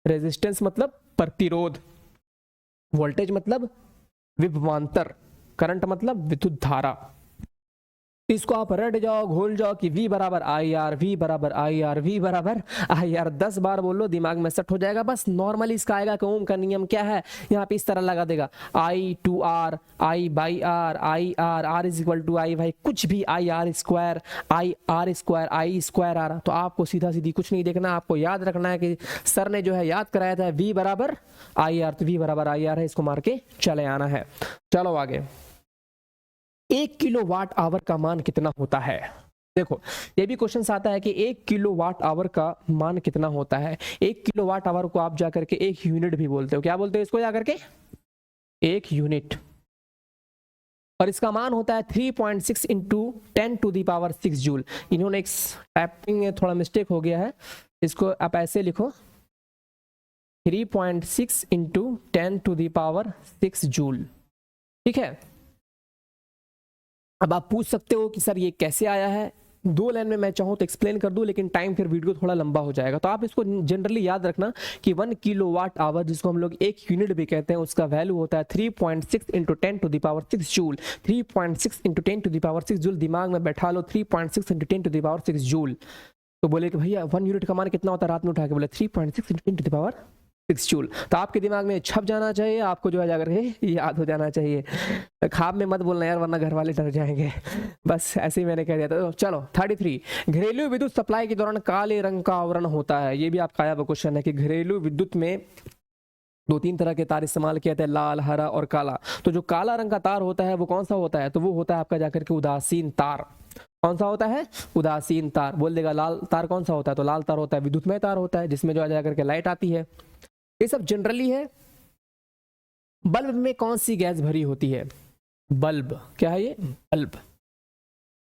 रेजिस्टेंस मतलब प्रतिरोध, वोल्टेज मतलब विभवांतर, करंट मतलब विद्युत धारा। इसको आप रट जाओ, घोल जाओ कि V बराबर IR, V बराबर IR, V बराबर IR। 10 बार बोलो, दिमाग में सेट हो जाएगा। बस नॉर्मली इसका आएगा कि ओम का नियम क्या है, यहाँ पे इस तरह लगा देगा I to R, I by R, I R, R is equal to I भाई कुछ भी, I R square, I R square, I square आ रहा। तो आपको सीधा सीधी कुछ नहीं देखना, आपको याद रखना है कि सर ने जो है याद कराया था V बराबर IR, तो V बराबर IR है, इसको मार के चले आना है। चलो आगे, 1 किलोवाट आवर का मान कितना होता है। देखो ये भी क्वेश्चन आता है कि 1 किलोवाट आवर का मान कितना होता है। 1 किलोवाट आवर को आप जाकर के एक यूनिट भी बोलते हो। क्या बोलते हो इसको जाकर के? एक यूनिट। और इसका मान होता है 3.6 इंटू 10⁶ जूल। इन्होंने एक टाइपिंग में थोड़ा मिस्टेक हो गया है, इसको आप ऐसे लिखो 3.6 इंटू 10⁶ जूल। ठीक है। अब आप पूछ सकते हो कि सर ये कैसे आया है। 2 लाइन में मैं चाहूँ तो एक्सप्लेन कर दूं, लेकिन टाइम फिर वीडियो थोड़ा लंबा हो जाएगा। तो आप इसको जनरली याद रखना कि 1 किलोवाट आवर, जिसको हम लोग एक यूनिट भी कहते हैं, उसका वैल्यू होता है 3.6 इंटू 10⁶ जूल। 3.6 इंटू 10⁶ जूल दिमाग में बैठा लो, 3.6 इंटू 10⁶ जूल। तो बोले कि भैया 1 यूनिट का मान कितना होता है, रात में उठा के बोले 3.6 इंटू 10⁶ जूल। तो आपके दिमाग में छप जाना चाहिए, आपको जो है जाकर के याद हो जाना चाहिए। ख्वाब में मत बोलना यार, वरना घर वाले डर जाएंगे। बस ऐसे ही मैंने कह दिया था। तो चलो 33, घरेलू विद्युत सप्लाई के दौरान काले रंग का आवरण होता है। ये भी आपका आया हुआ क्वेश्चन है कि घरेलू विद्युत में 2-3 तरह के तार इस्तेमाल किए जाते हैं, लाल, हरा और काला। तो जो काला रंग का तार होता है वो कौन सा होता है? तो वो होता है आपका जाकर के उदासीन तार। कौन सा होता है? उदासीन तार। बोल देगा लाल तार कौन सा होता है? तो लाल तार होता है विद्युतमय तार होता है, जिसमें जो जाकर के लाइट आती है। ये सब जनरली है। बल्ब में कौन सी गैस भरी होती है? बल्ब क्या है ये? बल्ब।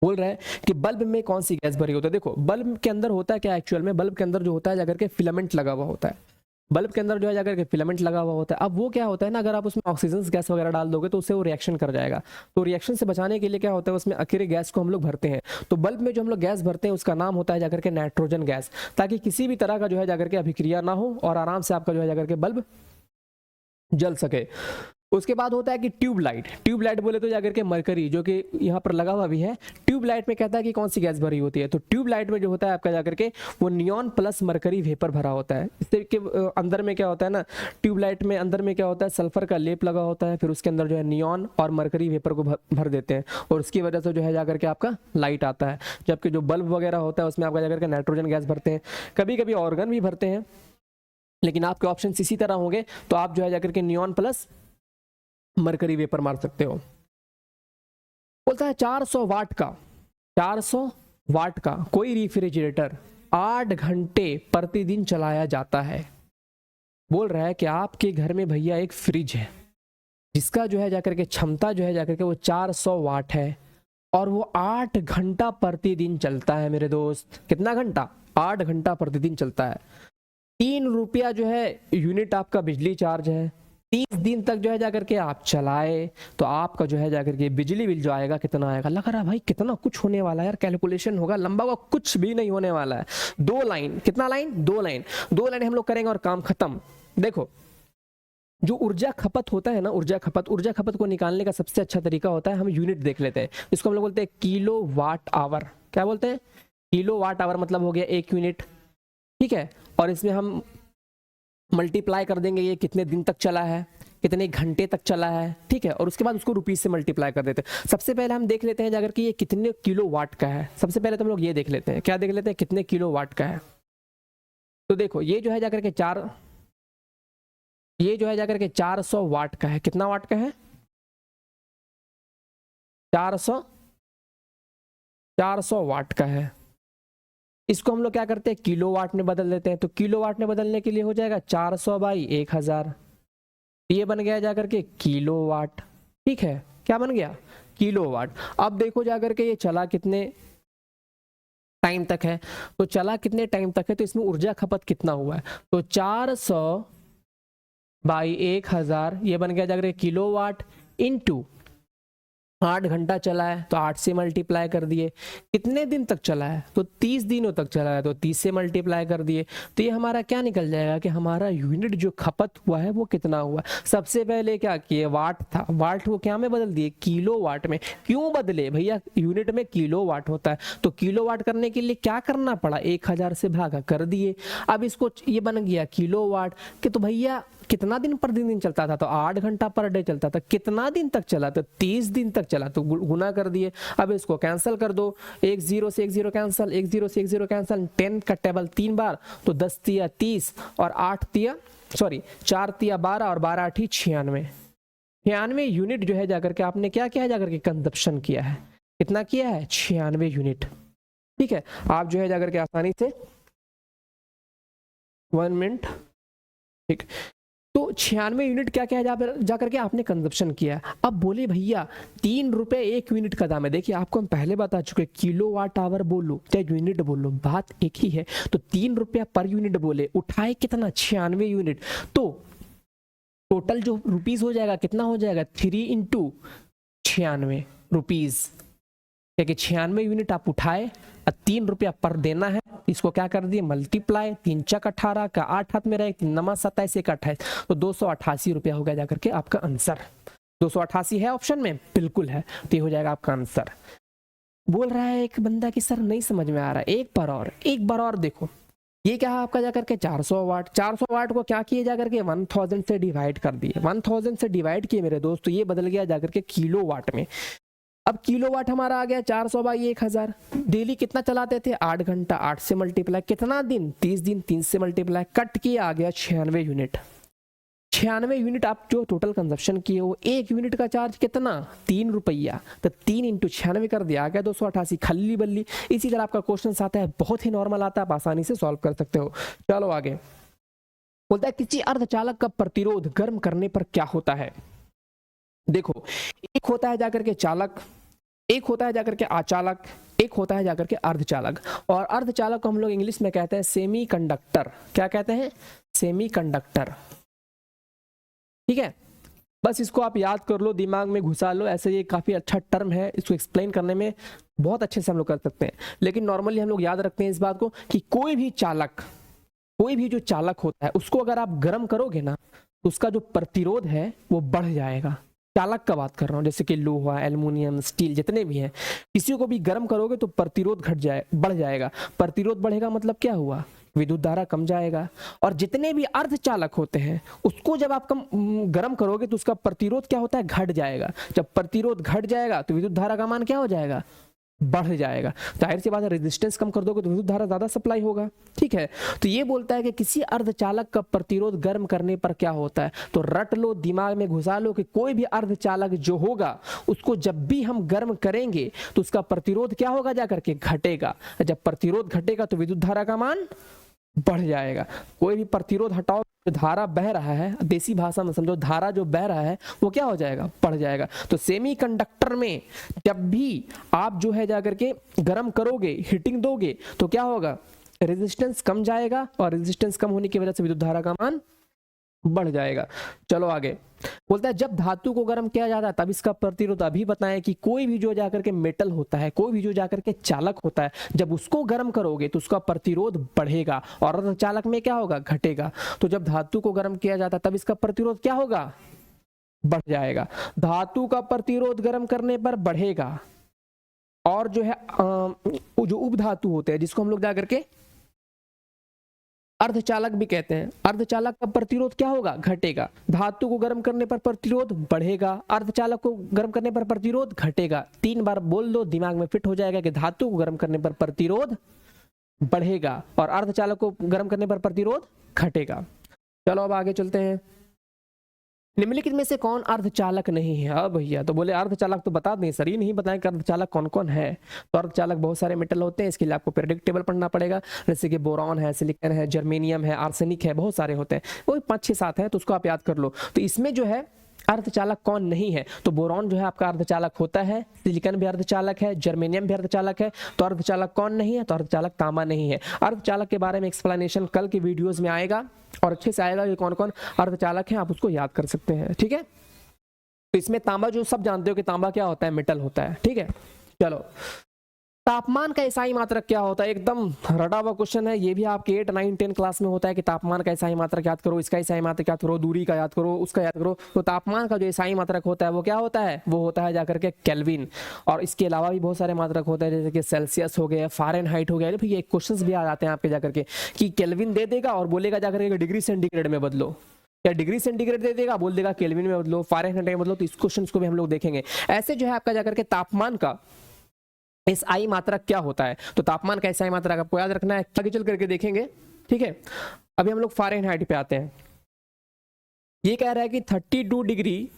बोल रहा है कि बल्ब में कौन सी गैस भरी होती है। देखो बल्ब के अंदर होता है क्या एक्चुअल में? बल्ब के अंदर जो होता है जाकर के फिलामेंट लगा हुआ होता है। बल्ब के अंदर जो है जाकर के फिलामेंट लगा हुआ होता है। अब वो क्या होता है ना, अगर आप उसमें ऑक्सीजन गैस वगैरह डाल दोगे तो उससे वो रिएक्शन कर जाएगा। तो रिएक्शन से बचाने के लिए क्या होता है, उसमें अकेले गैस को हम लोग भरते हैं। तो बल्ब में जो हम लोग गैस भरते हैं उसका नाम होता है जाकर के नाइट्रोजन गैस, ताकि किसी भी तरह का जो है जाकर के अभिक्रिया ना हो और आराम से आपका जो है जाकर के बल्ब जल सके। उसके बाद होता है कि ट्यूबलाइट। ट्यूबलाइट बोले तो जाकर के मरकरी, जो कि यहाँ पर लगा हुआ भी है। ट्यूबलाइट में कहता है कि कौन सी गैस भरी होती है। तो ट्यूबलाइट में जो होता है आपका जाकर के वो नियॉन प्लस मरकरी वेपर भरा होता है। इसके अंदर में क्या होता है ना, ट्यूबलाइट में अंदर में क्या होता है, सल्फर का लेप लगा होता है। फिर उसके अंदर जो है नियॉन और मरकरी वेपर को भर देते हैं, और उसकी वजह से जो है जाकर के आपका लाइट आता है। जबकि जो बल्ब वगैरह होता है उसमें आपका जाकर के नाइट्रोजन गैस भरते हैं, कभी कभी ऑर्गन भी भरते हैं, लेकिन आपके ऑप्शन इसी तरह होंगे। तो आप जो है जाकर के नियॉन प्लस मरकरी वेपर मार सकते हो। बोलता है 400 वाट का कोई रेफ्रिजरेटर 8 घंटे प्रतिदिन चलाया जाता है। बोल रहा है कि आपके घर में भैया एक फ्रिज है जिसका जो है जाकर के क्षमता जो है जाकर के वो 400 वाट है, और वो 8 घंटा प्रतिदिन चलता है मेरे दोस्त। कितना घंटा? 8 घंटा प्रतिदिन चलता है। 3 रुपया जो है यूनिट आपका बिजली चार्ज है। 30 दिन तक जो है जाकर के आप चलाए तो आपका जो है जाकर के बिजली बिल जो आएगा कितना आएगा? लग रहा है भाई कितना कुछ होने वाला है यार, कैलकुलेशन होगा लंबा होगा, कुछ भी नहीं होने वाला है। 2 लाइन, कितना लाइन? 2 लाइन। 2 लाइन हम लोग करेंगे और काम खत्म। देखो जो ऊर्जा खपत होता है ना, ऊर्जा खपत को निकालने का सबसे अच्छा तरीका होता है, हम यूनिट देख लेते हैं। इसको हम लोग बोलते हैं किलो वाट आवर। क्या बोलते हैं? किलो वाट आवर मतलब हो गया 1 यूनिट। ठीक है। और इसमें हम मल्टीप्लाई कर देंगे ये कितने दिन तक चला है, कितने घंटे तक चला है। ठीक है। और उसके बाद उसको रुपीज से मल्टीप्लाई कर देते हैं। सबसे पहले हम देख लेते हैं जाकर कि ये कितने किलो वाट का है। सबसे पहले तो हम लोग ये देख लेते हैं, क्या देख लेते हैं, कितने किलो वाट का है। तो देखो ये जो है जाकर के 400 वाट का है। कितना वाट का है? 400 वाट का है। इसको हम लोग क्या करते हैं, किलो वाट में बदल देते हैं। तो किलो वाट में बदलने के लिए हो जाएगा 400 बाई 1000, ये बन गया जाकर के किलो वाट। ठीक है। क्या बन गया? Kilowatt. अब देखो जाकर के ये चला कितने टाइम तक है। तो चला कितने टाइम तक है, तो इसमें ऊर्जा खपत कितना हुआ है। तो 400 बाई 1000 ये बन गया जाकर के किलो वाट, इंटू 8 घंटा चला है तो 8 से मल्टीप्लाई कर दिए। कितने दिन तक चला है? तो 30 दिनों तक चला है तो 30 से मल्टीप्लाई कर दिए। तो ये हमारा क्या निकल जाएगा कि हमारा यूनिट जो खपत हुआ है वो कितना हुआ। सबसे पहले क्या किए, वाट था, वाट को क्या में बदल दिए, किलो वाट में। क्यों बदले भैया? यूनिट में किलो वाट होता है, तो किलो वाट करने के लिए क्या करना पड़ा, 1000 से भागा कर दिए। अब इसको ये बन गया किलो वाट कि तो भैया कितना दिन पर दिन चलता था, तो 8 घंटा पर डे चलता था। कितना दिन तक चला, तो 30 दिन तक चला, तो गुना कर दिए। अब इसको कैंसिल कर दो, 1 0 से 1 0 कैंसिल, 1 0 से 1 0 कैंसिल, 10 का टेबल 3 बार, तो 10 तिया 30 और 4 तिया 12 और 12 8 96। 96 यूनिट जो है जाकर के आपने क्या किया है, जाकर के कंजप्शन किया है। कितना किया है? 96 यूनिट। ठीक है, आप जो है जाकर के आसानी से 1 मिनट, ठीक, तो 96 यूनिट क्या क्या है जाकर के आपने कंजप्शन किया है। अब बोले भैया 3 रुपए 1 यूनिट का दाम है। देखिए आपको हम पहले बता चुके, किलो वाट आवर बोलो चाहे यूनिट बोलो बात एक ही है। तो 3 रुपया पर यूनिट बोले, उठाए कितना? 96 यूनिट। तो टोटल जो रुपीज हो जाएगा कितना हो जाएगा? 3 इंटू 96 रुपीज, क्योंकि 96 यूनिट आप उठाए और 3 रुपया पर देना है। इसको क्या कर दिए? मल्टीप्लाई, 3 चक 18 का 8 हाथ में रहे, 3 नमा 27 1 28, तो 288 रुपया हो गया जाकर के आपका आंसर। 288 है ऑप्शन में, बिल्कुल है, तो ये हो जाएगा आपका आंसर। बोल रहा है एक बंदा कि सर नहीं समझ में आ रहा है, एक बार और देखो। ये क्या है आपका जाकर के 400 वाट। 400 वाट को क्या किए जाकर के 1000 से डिवाइड कर दिए। 1000 से डिवाइड किए मेरे दोस्त, तो ये बदल गया जाकर के किलो वाट में। अब किलोवाट हमारा आ गया 400 बाई 1000। डेली कितना चलाते थे? 8 घंटा, 8 से मल्टीप्लाई कितना दिन? 30 दिन, 3 से मल्टीप्लाई कट किया, आ गया 96 यूनिट। 96 यूनिट आप जो टोटल कंजप्शन किए हो, 1 यूनिट का चार्ज कितना? 3 रुपया, तो 3 इंटू 96 कर दिया, आ गया 288, खल्ली बल्ली। इसी तरह आपका क्वेश्चन आता है, बहुत ही नॉर्मल आता है, आप आसानी से सॉल्व कर सकते हो। चलो आगे, बोलता है किसी अर्धचालक का प्रतिरोध गर्म करने पर क्या होता है। देखो, एक होता है जाकर के चालक, एक होता है जाकर के आचालक, एक होता है जाकर के अर्धचालक। और अर्धचालक को हम लोग इंग्लिश में कहते हैं सेमी कंडक्टर। क्या कहते हैं? Semi conductor. ठीक है, बस इसको आप याद कर लो, दिमाग में घुसा लो। ऐसे ये काफी अच्छा टर्म है, इसको एक्सप्लेन करने में बहुत अच्छे से हम लोग कर सकते हैं। लेकिन नॉर्मली हम लोग याद रखते हैं इस बात को कि कोई भी चालक, कोई भी जो चालक होता है उसको अगर आप गर्म करोगे ना, तो उसका जो प्रतिरोध है वो बढ़ जाएगा। चालक का बात कर रहा हूं, जैसे कि लोहा, एल्युमिनियम, स्टील, जितने भी हैं, किसी को भी गर्म करोगे तो प्रतिरोध बढ़ जाएगा। प्रतिरोध बढ़ेगा मतलब क्या हुआ? विद्युत धारा कम जाएगा। और जितने भी अर्धचालक होते हैं उसको जब आप गर्म करोगे तो उसका प्रतिरोध क्या होता है? घट जाएगा। जब प्रतिरोध घट जाएगा तो विद्युत धारा का मान क्या हो जाएगा? बढ़ जाएगा। जाहिर सी बात है, रेजिस्टेंस कम कर दोगे तो विद्युत धारा ज्यादा सप्लाई होगा। ठीक है, तो ये बोलता है कि किसी अर्धचालक का प्रतिरोध गर्म करने पर क्या होता है। तो रट लो, दिमाग में घुसा लो कि कोई भी अर्धचालक जो होगा उसको जब भी हम गर्म करेंगे तो उसका प्रतिरोध क्या होगा? जाकर के घटेगा। जब प्रतिरोध घटेगा तो विद्युत धारा का मान बढ़ जाएगा। कोई भी प्रतिरोध हटाओ, जो धारा बह रहा है, देसी भाषा में समझो, धारा जो बह रहा है वो क्या हो जाएगा? बढ़ जाएगा। तो सेमी कंडक्टर में जब भी आप जो है जाकर के गर्म करोगे, हीटिंग दोगे, तो क्या होगा? रेजिस्टेंस कम जाएगा, और रेजिस्टेंस कम होने की वजह से विद्युत धारा का मान बढ़ जाएगा। चलो आगे, बोलता है जब धातु को गर्म किया जाता है तब इसका प्रतिरोध। अभी बताएं कि कोई भी जो जाकर के मेटल होता है, कोई भी जो जाकर के चालक होता है, जब उसको गर्म करोगे तो उसका प्रतिरोध बढ़ेगा, और अर्धचालक में क्या होगा? घटेगा। तो जब धातु को गर्म किया जाता है तब इसका प्रतिरोध क्या होगा? बढ़ जाएगा। धातु का प्रतिरोध गर्म करने पर बढ़ेगा। और जो है जो उपधातु होते हैं, जिसको हम लोग जाकर के अर्धचालक भी कहते हैं, अर्धचालक का प्रतिरोध क्या होगा? घटेगा। धातु को गर्म करने पर प्रतिरोध बढ़ेगा, अर्धचालक को गर्म करने पर प्रतिरोध घटेगा। 3 बार बोल दो, दिमाग में फिट हो जाएगा कि धातु को गर्म करने पर प्रतिरोध बढ़ेगा और अर्धचालक को गर्म करने पर प्रतिरोध घटेगा। चलो अब आगे चलते हैं। निम्नलिखित में से कौन अर्धचालक नहीं है? अब भैया तो बोले अर्धचालक तो बता दें सर, ये नहीं बताएं कि अर्धचालक कौन कौन है। तो अर्धचालक बहुत सारे मेटल होते हैं, इसके लिए आपको पीरियोडिक टेबल पढ़ना पड़ेगा। जैसे कि बोरॉन है, सिलिकॉन है, जर्मेनियम है, आर्सेनिक है, बहुत सारे होते हैं, वही 5 6 7 है, तो उसको आप याद कर लो। तो इसमें जो है अर्धचालक कौन नहीं है, तो बोरॉन जो है आपका अर्धचालक होता है, सिलिकॉन भी अर्धचालक है, जर्मेनियम भी अर्धचालक है। तो अर्धचालक कौन नहीं है? तो अर्धचालक तांबा नहीं है। अर्धचालक के बारे में एक्सप्लेनेशन कल के वीडियोस में आएगा, और अच्छे से आएगा कि कौन कौन अर्धचालक है, आप उसको याद कर सकते हैं। ठीक है, तो इसमें तांबा जो सब जानते हो कि तांबा क्या होता है? मेटल होता है। ठीक है, चलो तापमान का एसआई मात्रक क्या होता है? एकदम रटा हुआ क्वेश्चन है, ये भी आपके 8 9 10 क्लास में होता है कि तापमान का एसआई मात्रक याद करो, इसका एसआई मात्रक याद करो, दूरी का याद करो, उसका याद करो। तो तापमान का जो एसआई मात्रक होता है वो क्या होता है? वो होता है जाकर के केल्विन। और इसके अलावा भी बहुत सारे मात्रक होते हैं, जैसे कि सेल्सियस हो गया, फारेनहाइट हो गया। फिर ये क्वेश्चन भी आ जाते हैं आपके जाकर के कि केल्विन दे देगा और बोलेगा जाकर के डिग्री सेंटीग्रेड में बदलो, या डिग्री सेंटीग्रेड दे देगा, बोल देगा केल्विन में बदलो, फारेनहाइट में बदलो। तो इस क्वेश्चन को भी हम लोग देखेंगे। ऐसे जो है आपका जाकर के तापमान का एसआई मात्रक क्या होता है। तो तापमान का एसआई मात्रक आपको याद रखना है, आगे चल करके देखेंगे। ठीक है, अभी हम लोग फारेनहाइट पे आते हैं। ये कह रहा है कि 32 डिग्री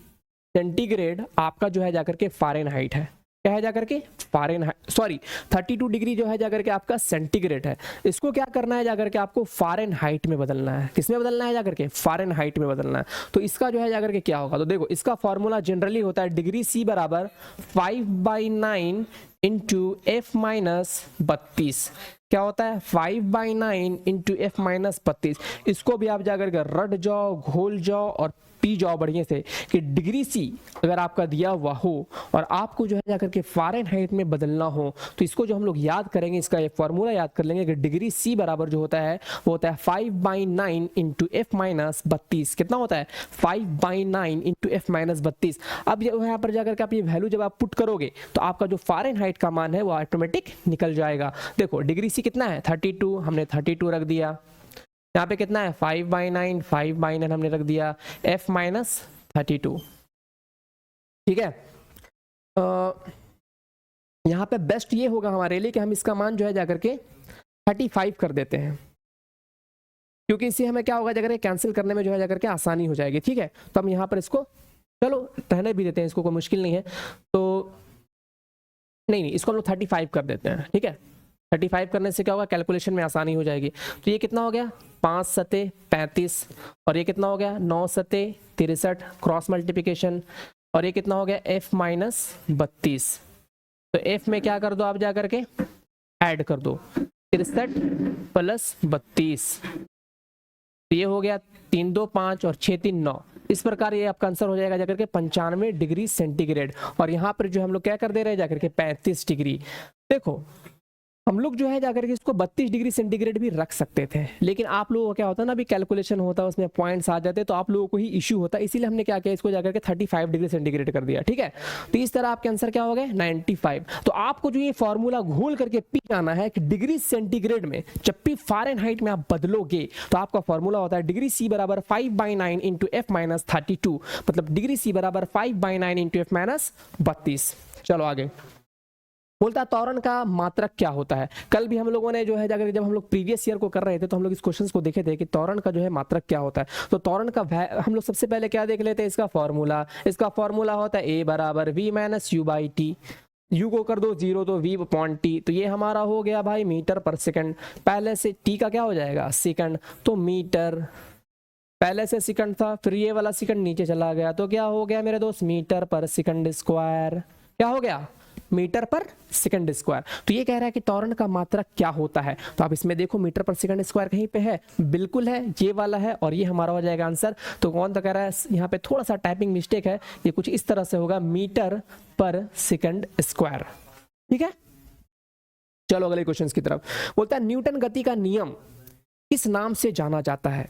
सेंटीग्रेड आपका जो है जाकर के फ़ारेनहाइट है। क्या है जाकर के फ़ारेनहाइट, सॉरी 32 डिग्री जो है जाकर के आपका सेंटीग्रेड है। इसको क्या करना है जाकर के आपको फ़ारेनहाइट में बदलना है। किस में बदलना है जाकर के? फ़ारेनहाइट में बदलना है। तो इसका जो है जाकर के क्या होगा, तो देखो इसका फॉर्मूला जनरली होता है डिग्री सी बराबर 5/9 इंटू एफ माइनस 32। क्या होता है? 5/9 इंटू एफ माइनस 32। इसको भी आप जाकर के रट जाओ, घोल जाओ और पी जाओ बढ़िया से कि डिग्री सी अगर आपका दिया हुआ हो और आपको जो है जाकर के फ़ारेनहाइट में बदलना हो, तो इसको जो हम लोग याद करेंगे, इसका ये फॉर्मूला याद कर लेंगे कि डिग्री सी बराबर जो होता है वो होता है 5/9 इंटू एफ माइनस 32। कितना होता है? 5/9 इंटू एफ माइनस 32। अब यहाँ पर जाकर के आप ये वैल्यू जब आप पुट करोगे तो आपका जो फ़ारेनहाइट का मान है वो ऑटोमेटिक निकल जाएगा। देखो डिग्री सी कितना है? 32, हमने 32 रख दिया। यहाँ पे कितना है? 5/9 हमने रख दिया, f माइनस 32। ठीक है, यहाँ पे बेस्ट ये होगा हमारे लिए कि हम इसका मान जो है जाकर के 35 कर देते हैं, क्योंकि इससे हमें क्या होगा जाकर के कैंसिल करने में जो है जाकर के आसानी हो जाएगी। ठीक है, तो हम यहाँ पर इसको चलो रहने भी देते हैं, इसको कोई मुश्किल नहीं है। तो नहीं, इसको हम लोग 35 कर देते हैं। ठीक है, 35 करने से क्या होगा, कैलकुलेशन में आसानी हो जाएगी। तो ये कितना हो गया? 5 सते 35 और ये कितना हो गया? 9 सते 63 क्रॉस मल्टीप्लिकेशन, और ये कितना हो गया? f minus 32। तो f में क्या कर दो आप जा करके ऐड कर दो, 63 प्लस 32। तो ये हो गया 3 2 5 और 6 3 9। इस प्रकार ये आपका आंसर हो जाएगा जाकर के 95 डिग्री सेंटीग्रेड। और यहाँ पर जो हम लोग क्या कर दे रहे हैं जाकर के 35 डिग्री। देखो हम लोग जो है जाकर के इसको 32 डिग्री सेंटीग्रेड भी रख सकते थे, लेकिन आप लोगों को क्या होता है ना, अभी कैलकुलेशन होता है उसमें पॉइंट्स आ जाते, तो आप लोगों को ही इश्यू होता है, इसीलिए हमने क्या किया, इसको जाकर के 35 डिग्री सेंटीग्रेड कर दिया। ठीक है, तो इस तरह आपके आंसर क्या हो गए? 95। तो आपको जो ये फॉर्मूला घोल करके पी जाना है कि डिग्री सेंटीग्रेड में जब भी फ़ारेनहाइट में आप बदलोगे तो आपका फॉर्मूला होता है डिग्री सी बराबर 5/9 इंटू एफ माइनस 32, मतलब डिग्री सी बराबर 5/9 इंटू एफ माइनस 32। चलो आगे बोलता है त्वरण का मात्रक क्या होता है। कल भी हम लोगों ने जो है जाकर जब हम लोग प्रीवियस ईयर को कर रहे थे तो हम लोग इस क्वेश्चंस को देखे थे कि त्वरण का जो है मात्रक क्या होता है। तो त्वरण का हम लोग सबसे पहले क्या देख लेते हैं, इसका फॉर्मूला होता है a बराबर v minus you by T. u को कर दो 0 तो v अपॉन टी। तो ये हमारा हो गया भाई मीटर पर सेकंड। पहले से t का क्या हो जाएगा? सेकंड, तो मीटर पहले से सेकंड था, फिर ये वाला सेकंड नीचे चला गया, तो क्या हो गया मेरे दोस्त? मीटर पर सेकंड स्क्वायर। क्या हो गया? मीटर पर सेकंड स्क्वायर। तो ये कह रहा है कि त्वरण का मात्रक क्या होता है। तो आप इसमें देखो मीटर पर सेकंड स्क्वायर कहीं पे है? बिल्कुल है, ये वाला है, और ये हमारा हो जाएगा आंसर। तो कौन सा कह रहा है? यहाँ पे थोड़ा सा टाइपिंग मिस्टेक है, ये कुछ इस तरह से होगा, मीटर पर सेकंड स्क्वायर। ठीक है, चलो अगले क्वेश्चन की तरफ। बोलता है न्यूटन गति का नियम किस नाम से जाना जाता है।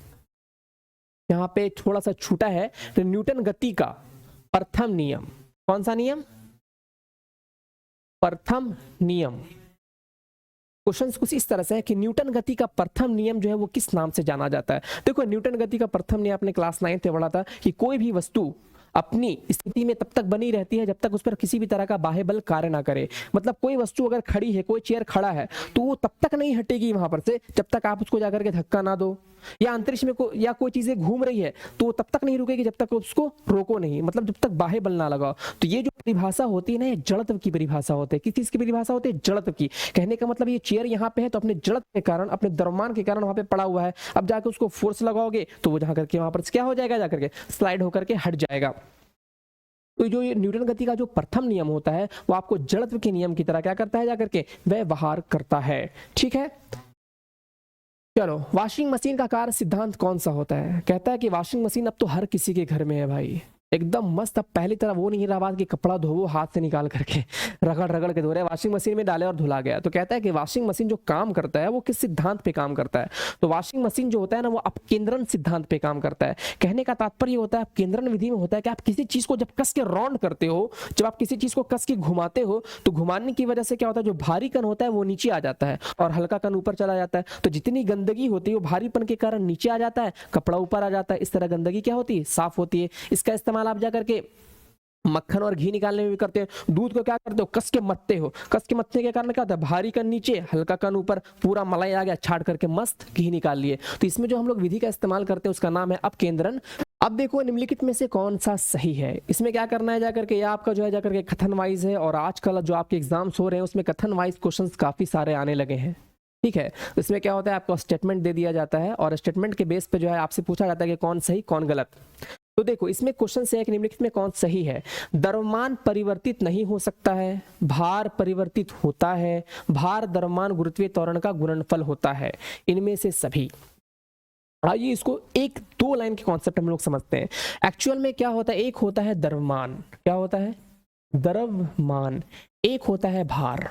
यहाँ पे थोड़ा सा छूटा है, तो न्यूटन गति का प्रथम नियम, कौन सा नियम? प्रथम नियम। क्वेश्चन कुछ इस तरह से है कि न्यूटन गति का प्रथम नियम जो है वो किस नाम से जाना जाता है। देखो न्यूटन गति का प्रथम नियम आपने क्लास 9 में पढ़ा था कि कोई भी वस्तु अपनी स्थिति में तब तक बनी रहती है जब तक उस पर किसी भी तरह का बाह्य बल कार्य ना करे। मतलब कोई वस्तु अगर खड़ी है, कोई चेयर खड़ा है, तो वो तब तक नहीं हटेगी वहां पर से जब तक आप उसको जाकर के धक्का ना दो, या अंतरिक्ष में या कोई चीजें घूम रही है तो वो तब तक नहीं रुकेगी जब तक उसको रोको नहीं, मतलब जब तक बाह्य बल ना लगाओ। तो ये जो परिभाषा होती है ना, ये जड़त्व की परिभाषा होती है। किस चीज की परिभाषा होती है? जड़त्व की। कहने का मतलब ये चेयर यहाँ पे है तो अपने जड़त्व के कारण, अपने द्रव्यमान के कारण वहां पे पड़ा हुआ है। अब जाकर उसको फोर्स लगाओगे तो वो जहां करके वहां पर क्या हो जाएगा, जाकर के स्लाइड होकर के हट जाएगा। तो जो ये न्यूटन गति का जो प्रथम नियम होता है वो आपको जड़त्व के नियम की तरह क्या करता है, जाकर के व्यवहार करता है। ठीक है, चलो वॉशिंग मशीन का कार्य सिद्धांत कौन सा होता है। कहता है कि वॉशिंग मशीन अब तो हर किसी के घर में है भाई, एकदम मस्त। अब पहली तरह वो नहीं रहा बात कि कपड़ा धोवो हाथ से निकाल करके रगड़ रगड़ के धो रहे, वॉशिंग मशीन में डाले और धुला गया। तो कहता है कि वॉशिंग मशीन जो काम करता है वो किस सिद्धांत पे काम करता है। तो वॉशिंग मशीन जो होता है ना वो अपकेंद्रण सिद्धांत पे काम करता है। कहने का तात्पर्य होता है अपकेंद्रण विधि में होता है कि आप किसी चीज को जब कस के राउंड करते हो, जब आप किसी चीज को कस के घुमाते हो, तो घुमाने की वजह से क्या होता है, जो भारी कण होता है वो नीचे आ जाता है और हल्का कण ऊपर चला जाता है। तो जितनी गंदगी होती है वो भारीपन के कारण नीचे आ जाता है, कपड़ा ऊपर आ जाता है। इस तरह गंदगी क्या होती है, साफ होती है। इसका इस्तेमाल आप जाकर के मक्खन और घी निकालने में भी करते हैं। दूध को क्या करते हो, कस के मत्ते हो, कस के मत्ते के कारण क्या होता है, भारी कण नीचे हल्का कण ऊपर, पूरा मलाई आ गया, छाट करके मस्त घी निकाल लिए। तो इसमें जो हम लोग विधि का इस्तेमाल करते हैं उसका नाम है अपकेंद्रण। अब देखो निम्नलिखित में से कौन सा सही है। इसमें क्या करना है जाकर के, ये आपका जो है जाकर के कथन वाइज है, और आजकल जो आपके एग्जाम्स हो रहे हैं उसमें कथन वाइज क्वेश्चंस काफी सारे आने लगे हैं। ठीक है, इसमें क्या होता है, आपको स्टेटमेंट दे दिया जाता है और स्टेटमेंट के बेस पे जो है आपसे पूछा जाता है कि कौन सही कौन गलत। तो देखो इसमें क्वेश्चन से है कि निम्नलिखित में कौन सही है। द्रव्यमान परिवर्तित नहीं हो सकता है, भार परिवर्तित होता है, भार द्रव्यमान गुरुत्वीय त्वरण का गुणनफल होता है, इनमें से सभी। आइए इसको एक दो लाइन के कॉन्सेप्ट हम लोग समझते हैं। एक्चुअल में क्या होता है, एक होता है द्रव्यमान, क्या होता है द्रव्यमान, एक होता है भार।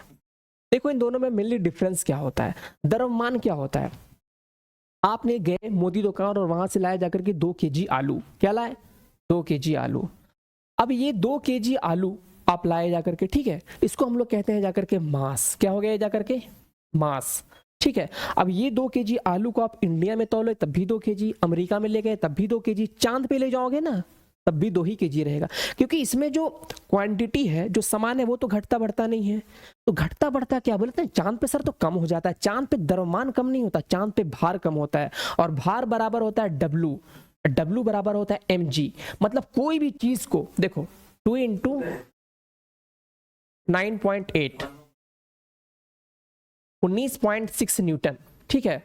देखो इन दोनों में मेनली डिफरेंस क्या होता है। द्रव्यमान क्या होता है, आपने गए मोदी दुकान और वहां से लाए जाकर के 2 केजी आलू, क्या लाए 2 केजी आलू। अब ये 2 केजी आलू आप लाए जाकर के, ठीक है, इसको हम लोग कहते हैं जाकर के मास, क्या हो गया जाकर के मास। ठीक है, अब ये 2 केजी आलू को आप इंडिया में तौले तब भी 2 केजी, अमेरिका में ले गए तब भी 2 केजी, चांद पे ले जाओगे ना तब भी 2 ही केजी रहेगा, क्योंकि इसमें जो क्वांटिटी है जो सामान है वो तो घटता बढ़ता नहीं है। तो घटता बढ़ता क्या बोलते हैं, चांद पे सर तो कम हो जाता है, चांद पे द्रव्यमान कम नहीं होता, चांद पे भार कम होता है, और भार बराबर होता है डब्लू, डब्लू बराबर होता है mg। मतलब कोई भी चीज को देखो 2 इंटू 9.8 19.6 न्यूटन। ठीक है,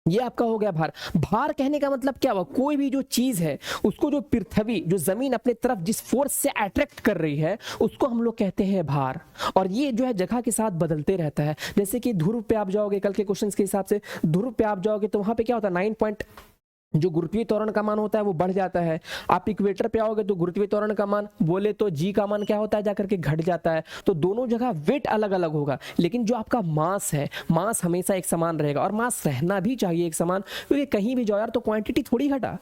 ये आपका हो गया भार। भार कहने का मतलब क्या हुआ, कोई भी जो चीज है उसको जो पृथ्वी जो जमीन अपने तरफ जिस फोर्स से अट्रैक्ट कर रही है उसको हम लोग कहते हैं भार। और ये जो है जगह के साथ बदलते रहता है। जैसे कि ध्रुव पे आप जाओगे, कल के क्वेश्चंस के हिसाब से ध्रुव पे आप जाओगे तो वहां पे क्या होता है 9 जो गुरुत्वीय त्वरण का मान होता है वो बढ़ जाता है। आप इक्वेटर पे आओगे तो गुरुत्वीय त्वरण का मान बोले तो जी का मान क्या होता है जाकर के घट जाता है। तो दोनों जगह वेट अलग अलग होगा, लेकिन जो आपका मास है, मास हमेशा एक समान रहेगा, और मास रहना भी चाहिए एक समान, क्योंकि कहीं भी जाओ यार तो क्वांटिटी थोड़ी घटा,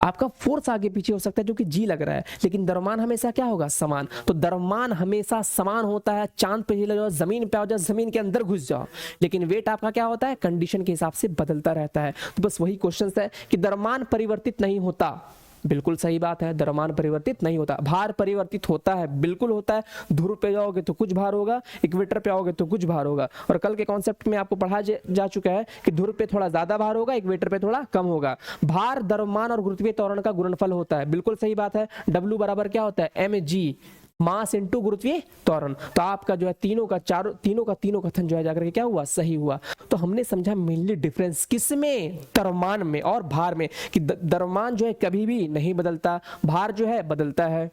आपका फोर्स आगे पीछे हो सकता है जो कि जी लग रहा है, लेकिन द्रव्यमान हमेशा क्या होगा समान। तो द्रव्यमान हमेशा समान होता है, चांद पे चले जाओ, जमीन पे आओ जाओ, जमीन के अंदर घुस जाओ, लेकिन वेट आपका क्या होता है कंडीशन के हिसाब से बदलता रहता है। तो बस वही क्वेश्चन है कि द्रव्यमान परिवर्तित नहीं होता, बिल्कुल सही बात है, द्रव्यमान परिवर्तित नहीं होता। भार परिवर्तित होता है, बिल्कुल होता है। ध्रुव पे जाओगे तो कुछ भार होगा, इक्वेटर पे आओगे तो कुछ भार होगा, और कल के कॉन्सेप्ट में आपको पढ़ा जा चुका है कि ध्रुव पे थोड़ा ज्यादा भार होगा, इक्वेटर पे थोड़ा कम होगा। भार द्रव्यमान और गुरुत्वीय त्वरण का गुणनफल होता है, बिल्कुल सही बात है। डब्ल्यू बराबर क्या होता है mg, मास इंटू गुरुत्वीय त्वरण। तो आपका जो है तीनों का तीनों कथन जो है जाकर के क्या हुआ सही हुआ। तो हमने समझा मेनली डिफरेंस किसमें, द्रव्यमान में और भार में, कि द्रव्यमान जो है कभी भी नहीं बदलता, भार जो है बदलता है।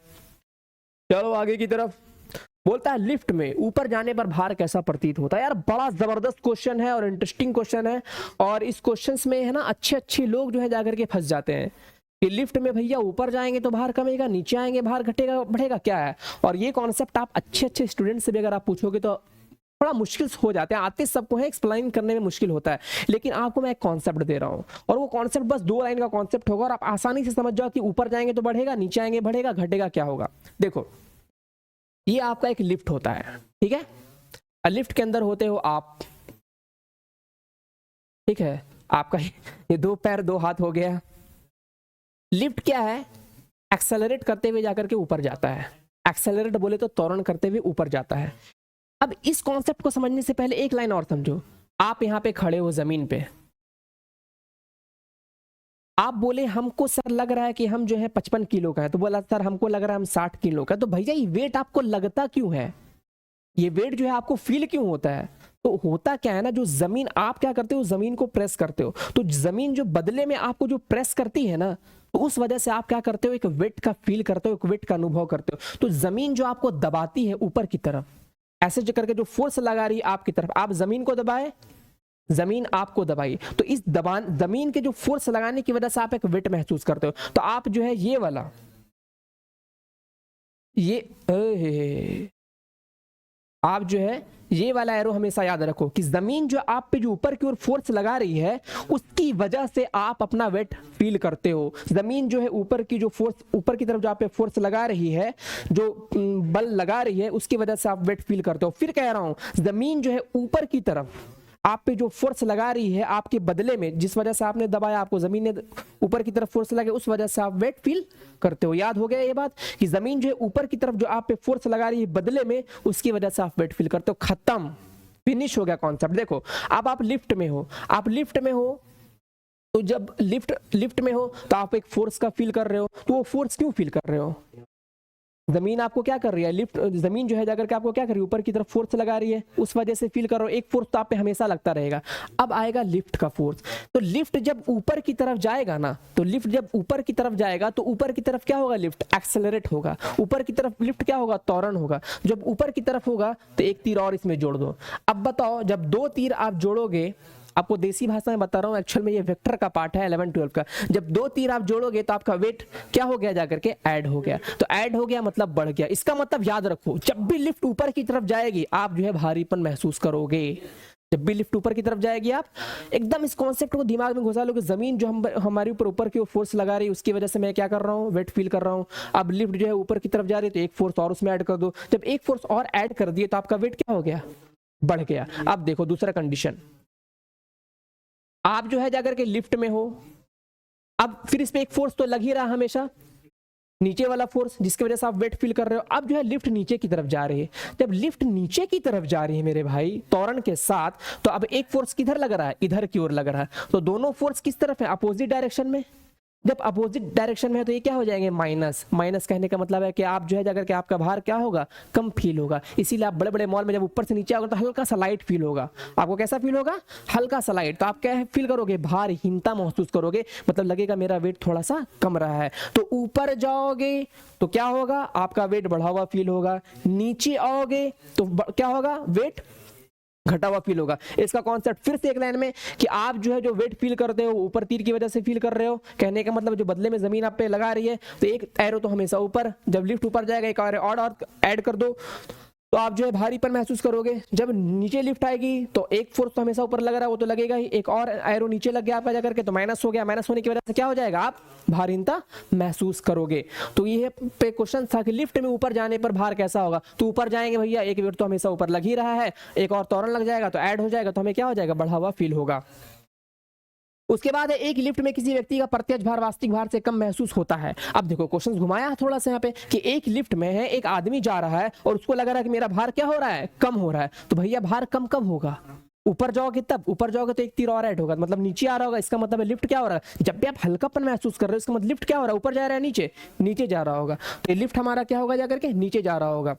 चलो आगे की तरफ। बोलता है लिफ्ट में ऊपर जाने पर भार कैसा प्रतीत होता है। यार बड़ा जबरदस्त क्वेश्चन है और इंटरेस्टिंग क्वेश्चन है, और इस क्वेश्चन में है ना अच्छे लोग जो है जाकर के फंस जाते हैं कि लिफ्ट में भैया ऊपर जाएंगे तो भार कमेगा, नीचे आएंगे भार घटेगा बढ़ेगा, क्या है। और ये कॉन्सेप्ट आप अच्छे स्टूडेंट से भी अगर आप पूछोगे तो थोड़ा मुश्किल हो जाते हैं, आते सबको है, एक्सप्लेन करने में मुश्किल होता है, लेकिन आपको मैं एक कॉन्सेप्ट दे रहा हूं, और वो कॉन्सेप्ट बस 2 लाइन का कॉन्सेप्ट होगा, और आप आसानी से समझ जाओ कि ऊपर जाएंगे तो बढ़ेगा, नीचे आएंगे बढ़ेगा, घटेगा क्या होगा। देखो ये आपका एक लिफ्ट होता है, ठीक है, लिफ्ट के अंदर होते हो आप, ठीक है, आपका ये 2 पैर 2 हाथ हो गया। लिफ्ट क्या है, एक्सेलरेट करते हुए जाकर के ऊपर जाता है, एक्सेलरेट बोले तो त्वरण करते हुए ऊपर जाता है। अब इस कॉन्सेप्ट को समझने से पहले एक लाइन और समझो। आप यहां पे खड़े हो जमीन पे, आप बोले हमको सर लग रहा है कि हम जो है 55 किलो का है, तो बोला सर हमको लग रहा है हम 60 किलो का। तो भैया ये वेट आपको लगता क्यों है, ये वेट जो है आपको फील क्यों होता है। तो होता क्या है ना, जो जमीन आप क्या करते हो, जमीन को प्रेस करते हो, तो जमीन जो बदले में आपको जो प्रेस करती है ना, तो उस वजह से आप क्या करते हो, एक वेट का फील करते हो, एक वेट का अनुभव करते हो। तो जमीन जो आपको दबाती है ऊपर की तरफ, ऐसे जो करके जो फोर्स लगा रही है आपकी तरफ, आप जमीन को दबाए, जमीन आपको दबाई, तो इस दबान जमीन के जो फोर्स लगाने की वजह से आप एक वेट महसूस करते हो। तो आप जो है ये वाला आप जो है ये वाला एरो हमेशा याद रखो कि जमीन जो आप पे जो ऊपर की ओर फोर्स लगा रही है उसकी वजह से आप अपना वेट फील करते हो। जमीन जो है ऊपर की जो फोर्स, ऊपर की तरफ जो आप पे फोर्स लगा रही है, जो बल लगा रही है, उसकी वजह से आप वेट फील करते हो। फिर कह रहा हूं जमीन जो है ऊपर की तरफ आप पे जो फोर्स लगा रही है, आपके बदले में जिस वजह से आपने दबाया, आपको जमीन ने ऊपर की तरफ फोर्स लगा, उस वजह से आप वेट फील करते हो। याद हो गया ये बात कि जमीन जो है ऊपर की तरफ जो आप पे फोर्स लगा रही है बदले में, उसकी वजह से आप वेट फील करते हो। खत्म, फिनिश हो गया कॉन्सेप्ट। देखो अब आप लिफ्ट में हो, आप लिफ्ट में हो, तो जब लिफ्ट में हो तो आप एक फोर्स का फील कर रहे हो, तो वो फोर्स क्यों फील कर रहे हो? जमीन आपको क्या कर रही है, जमीन जो है जाकर के आपको क्या कर रही है, ऊपर की तरफ फोर्स लगा रही है, उस वजह से फील कर रहे हो। एक फोर्स तो आप पे हमेशा लगता रहेगा। अब आएगा लिफ्ट का फोर्स। तो लिफ्ट जब ऊपर की तरफ जाएगा ना, तो लिफ्ट जब ऊपर की तरफ जाएगा तो ऊपर की तरफ क्या होगा, लिफ्ट एक्सेलरेट होगा। ऊपर की तरफ लिफ्ट क्या होगा, त्वरण होगा। जब ऊपर की तरफ होगा तो एक तीर और इसमें जोड़ दो। अब बताओ, जब दो तीर आप जोड़ोगे, आपको देसी भाषा में बता रहा हूँ, एक्चुअल में ये वेक्टर का पार्ट है 11-12 का। जब दो तीर आप जोड़ोगे तो आपका वेट क्या हो गया, जाकर के ऐड हो गया। तो ऐड हो गया मतलब बढ़ गया। इसका मतलब याद रखो, जब भी लिफ्ट ऊपर की तरफ जाएगी आप जो है भारीपन महसूस करोगे। जब भी लिफ्ट ऊपर की तरफ जाएगी आप एकदम इस कॉन्सेप्ट को दिमाग में घुसा लो कि जमीन जो हमारे ऊपर की फोर्स लगा रही है, उसकी वजह से मैं क्या कर रहा हूँ, वेट फील कर रहा हूँ। अब लिफ्ट जो है ऊपर की तरफ जा रही है तो एक फोर्स और उसमें ऐड कर दो। जब एक फोर्स और ऐड कर दिए तो आपका वेट क्या हो गया, बढ़ गया। अब देखो दूसरा कंडीशन, आप जो है जाकर के लिफ्ट में हो, अब फिर इस पे एक फोर्स तो लग ही रहा हमेशा, नीचे वाला फोर्स जिसकी वजह से आप वेट फील कर रहे हो। अब जो है लिफ्ट नीचे की तरफ जा रही है। जब लिफ्ट नीचे की तरफ जा रही है मेरे भाई त्वरण के साथ, तो अब एक फोर्स किधर लग रहा है, इधर की ओर लग रहा है। तो दोनों फोर्स किस तरफ है, अपोजिट डायरेक्शन में। जब अपोजिट डायरेक्शन में है तो ये क्या हो जाएंगे, माइनस। माइनस कहने का मतलब है कि आप जो है जाकर के आपका भार क्या होगा, कम फील होगा। इसीलिए आप बड़े बड़े मॉल में जब ऊपर से नीचे आओगे तो हल्का सा लाइट फील होगा। आपको कैसा फील होगा, हल्का सा लाइट। तो आप क्या फील करोगे, भारहीनता महसूस करोगे, मतलब लगेगा मेरा वेट थोड़ा सा कम रहा है। तो ऊपर जाओगे तो क्या होगा, आपका वेट बढ़ा हुआ फील होगा। नीचे आओगे तो क्या होगा, वेट घटा हुआ फील होगा। इसका कॉन्सेप्ट फिर से एक लाइन में कि आप जो है जो वेट फील करते हो ऊपर तीर की वजह से फील कर रहे हो। कहने का मतलब जो बदले में जमीन आप पे लगा रही है तो एक एरो तो हमेशा ऊपर, जब लिफ्ट ऊपर जाएगा एक और ऐड कर दो तो आप जो है भारीपन महसूस करोगे। जब नीचे लिफ्ट आएगी तो एक फोर्स तो हमेशा ऊपर लग रहा है, वो तो लगेगा ही, एक और एरो नीचे लग गया आपका जाकर के तो माइनस हो गया। माइनस होने की वजह से क्या हो जाएगा, आप भारीनता महसूस करोगे। तो ये पे क्वेश्चन था कि लिफ्ट में ऊपर जाने पर भार कैसा होगा। तो ऊपर जाएंगे भैया, एक वेट तो हमेशा ऊपर लग ही रहा है, एक और त्वरण लग जाएगा तो ऐड हो जाएगा, तो हमें क्या हो जाएगा, बढ़ा हुआ फील होगा। उसके बाद है एक लिफ्ट में किसी व्यक्ति का प्रत्यक्ष भार वास्तविक भार से कम महसूस होता है। अब देखो क्वेश्चन घुमाया थोड़ा सा यहाँ पे कि एक लिफ्ट में है, एक आदमी जा रहा है और उसको लग रहा है कि मेरा भार क्या हो रहा है, कम हो रहा है। तो भैया भार कम कब होगा, ऊपर जाओगे तब। ऊपर जाओगे तो एक तीर और ऐड होगा, मतलब नीचे आ रहा होगा। इसका मतलब है लिफ्ट क्या हो रहा है, जब भी आप हल्कापन महसूस कर रहे हो इसका मतलब लिफ्ट क्या हो रहा है, ऊपर जा रहा है, नीचे जा रहा होगा। तो ये लिफ्ट हमारा क्या होगा, जाकर के नीचे जा रहा होगा।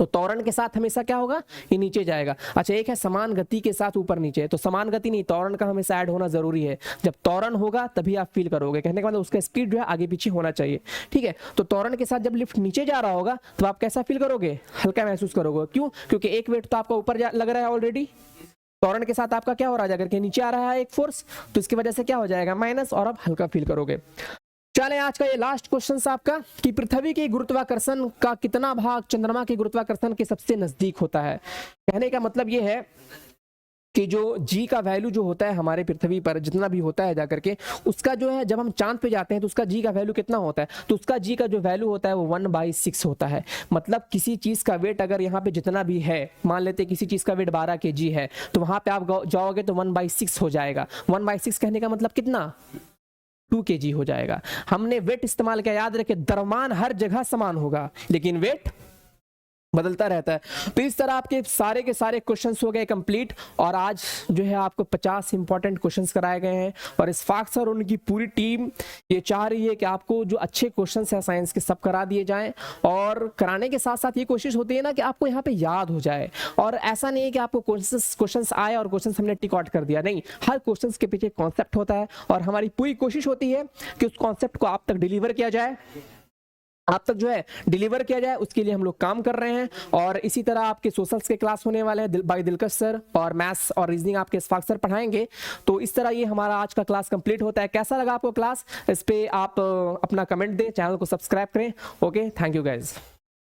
तो त्वरण के साथ हमेशा क्या होगा, ये नीचे जाएगा। अच्छा, एक है समान गति के साथ ऊपर नीचे, तो समान गति नहीं, त्वरण का हमेशा ऐड होना जरूरी है। जब त्वरण होगा तभी आप फील करोगे। कहने का मतलब उसका स्पीड जो है आगे पीछे होना चाहिए, ठीक है। तो त्वरण के साथ जब लिफ्ट नीचे जा रहा होगा तो आप कैसा फील करोगे, हल्का महसूस करोगे। क्यों, क्योंकि एक वेट तो आपका ऊपर लग रहा है ऑलरेडी, त्वरण के साथ आपका क्या हो रहा है, जाकर के नीचे आ रहा है एक फोर्स, तो इसकी वजह से क्या हो जाएगा, माइनस, और आप हल्का फील करोगे। चले आज का ये लास्ट क्वेश्चन आपका कि पृथ्वी के गुरुत्वाकर्षण का कितना भाग चंद्रमा के गुरुत्वाकर्षण के सबसे नजदीक होता है। कहने का मतलब ये है कि जो जी का वैल्यू जो होता है हमारे पृथ्वी पर जितना भी होता है जाकर के, उसका जो है जब हम चांद पे जाते हैं तो उसका जी का वैल्यू कितना होता है, तो उसका जी का जो वैल्यू होता है वो 1/6 होता है। मतलब किसी चीज का वेट अगर यहाँ पे जितना भी है, मान लेते किसी चीज का वेट 12 kg है, तो वहां पे आप जाओगे तो 1/6 हो जाएगा। 1/6 कहने का मतलब कितना, 2 kg हो जाएगा। हमने वेट इस्तेमाल किया, याद रखे द्रव्यमान हर जगह समान होगा लेकिन वेट बदलता रहता है। तो इस तरह आपके सारे के सारे क्वेश्चंस हो गए कंप्लीट, और आज जो है आपको 50 इंपॉर्टेंट क्वेश्चंस कराए गए हैं। और इस्फाक सर और उनकी पूरी टीम ये चाह रही है कि आपको जो अच्छे क्वेश्चंस हैं साइंस के सब करा दिए जाएं, और कराने के साथ साथ ये कोशिश होती है ना कि आपको यहाँ पे याद हो जाए। और ऐसा नहीं है कि आपको क्वेश्चंस आए और क्वेश्चंस हमने टिक आउट कर दिया, नहीं, हर क्वेश्चंस के पीछे कॉन्सेप्ट होता है और हमारी पूरी कोशिश होती है कि उस कॉन्सेप्ट को आप तक डिलीवर किया जाए, आप तक जो है डिलीवर किया जाए, उसके लिए हम लोग काम कर रहे हैं। और इसी तरह आपके सोशल्स के क्लास होने वाले हैं बाय दिलकश सर, और मैथ्स और रीजनिंग आपके इस्फाक सर पढ़ाएंगे। तो इस तरह ये हमारा आज का क्लास कंप्लीट होता है। कैसा लगा आपको क्लास, इस पे आप अपना कमेंट दें, चैनल को सब्सक्राइब करें। Okay, thank you guys.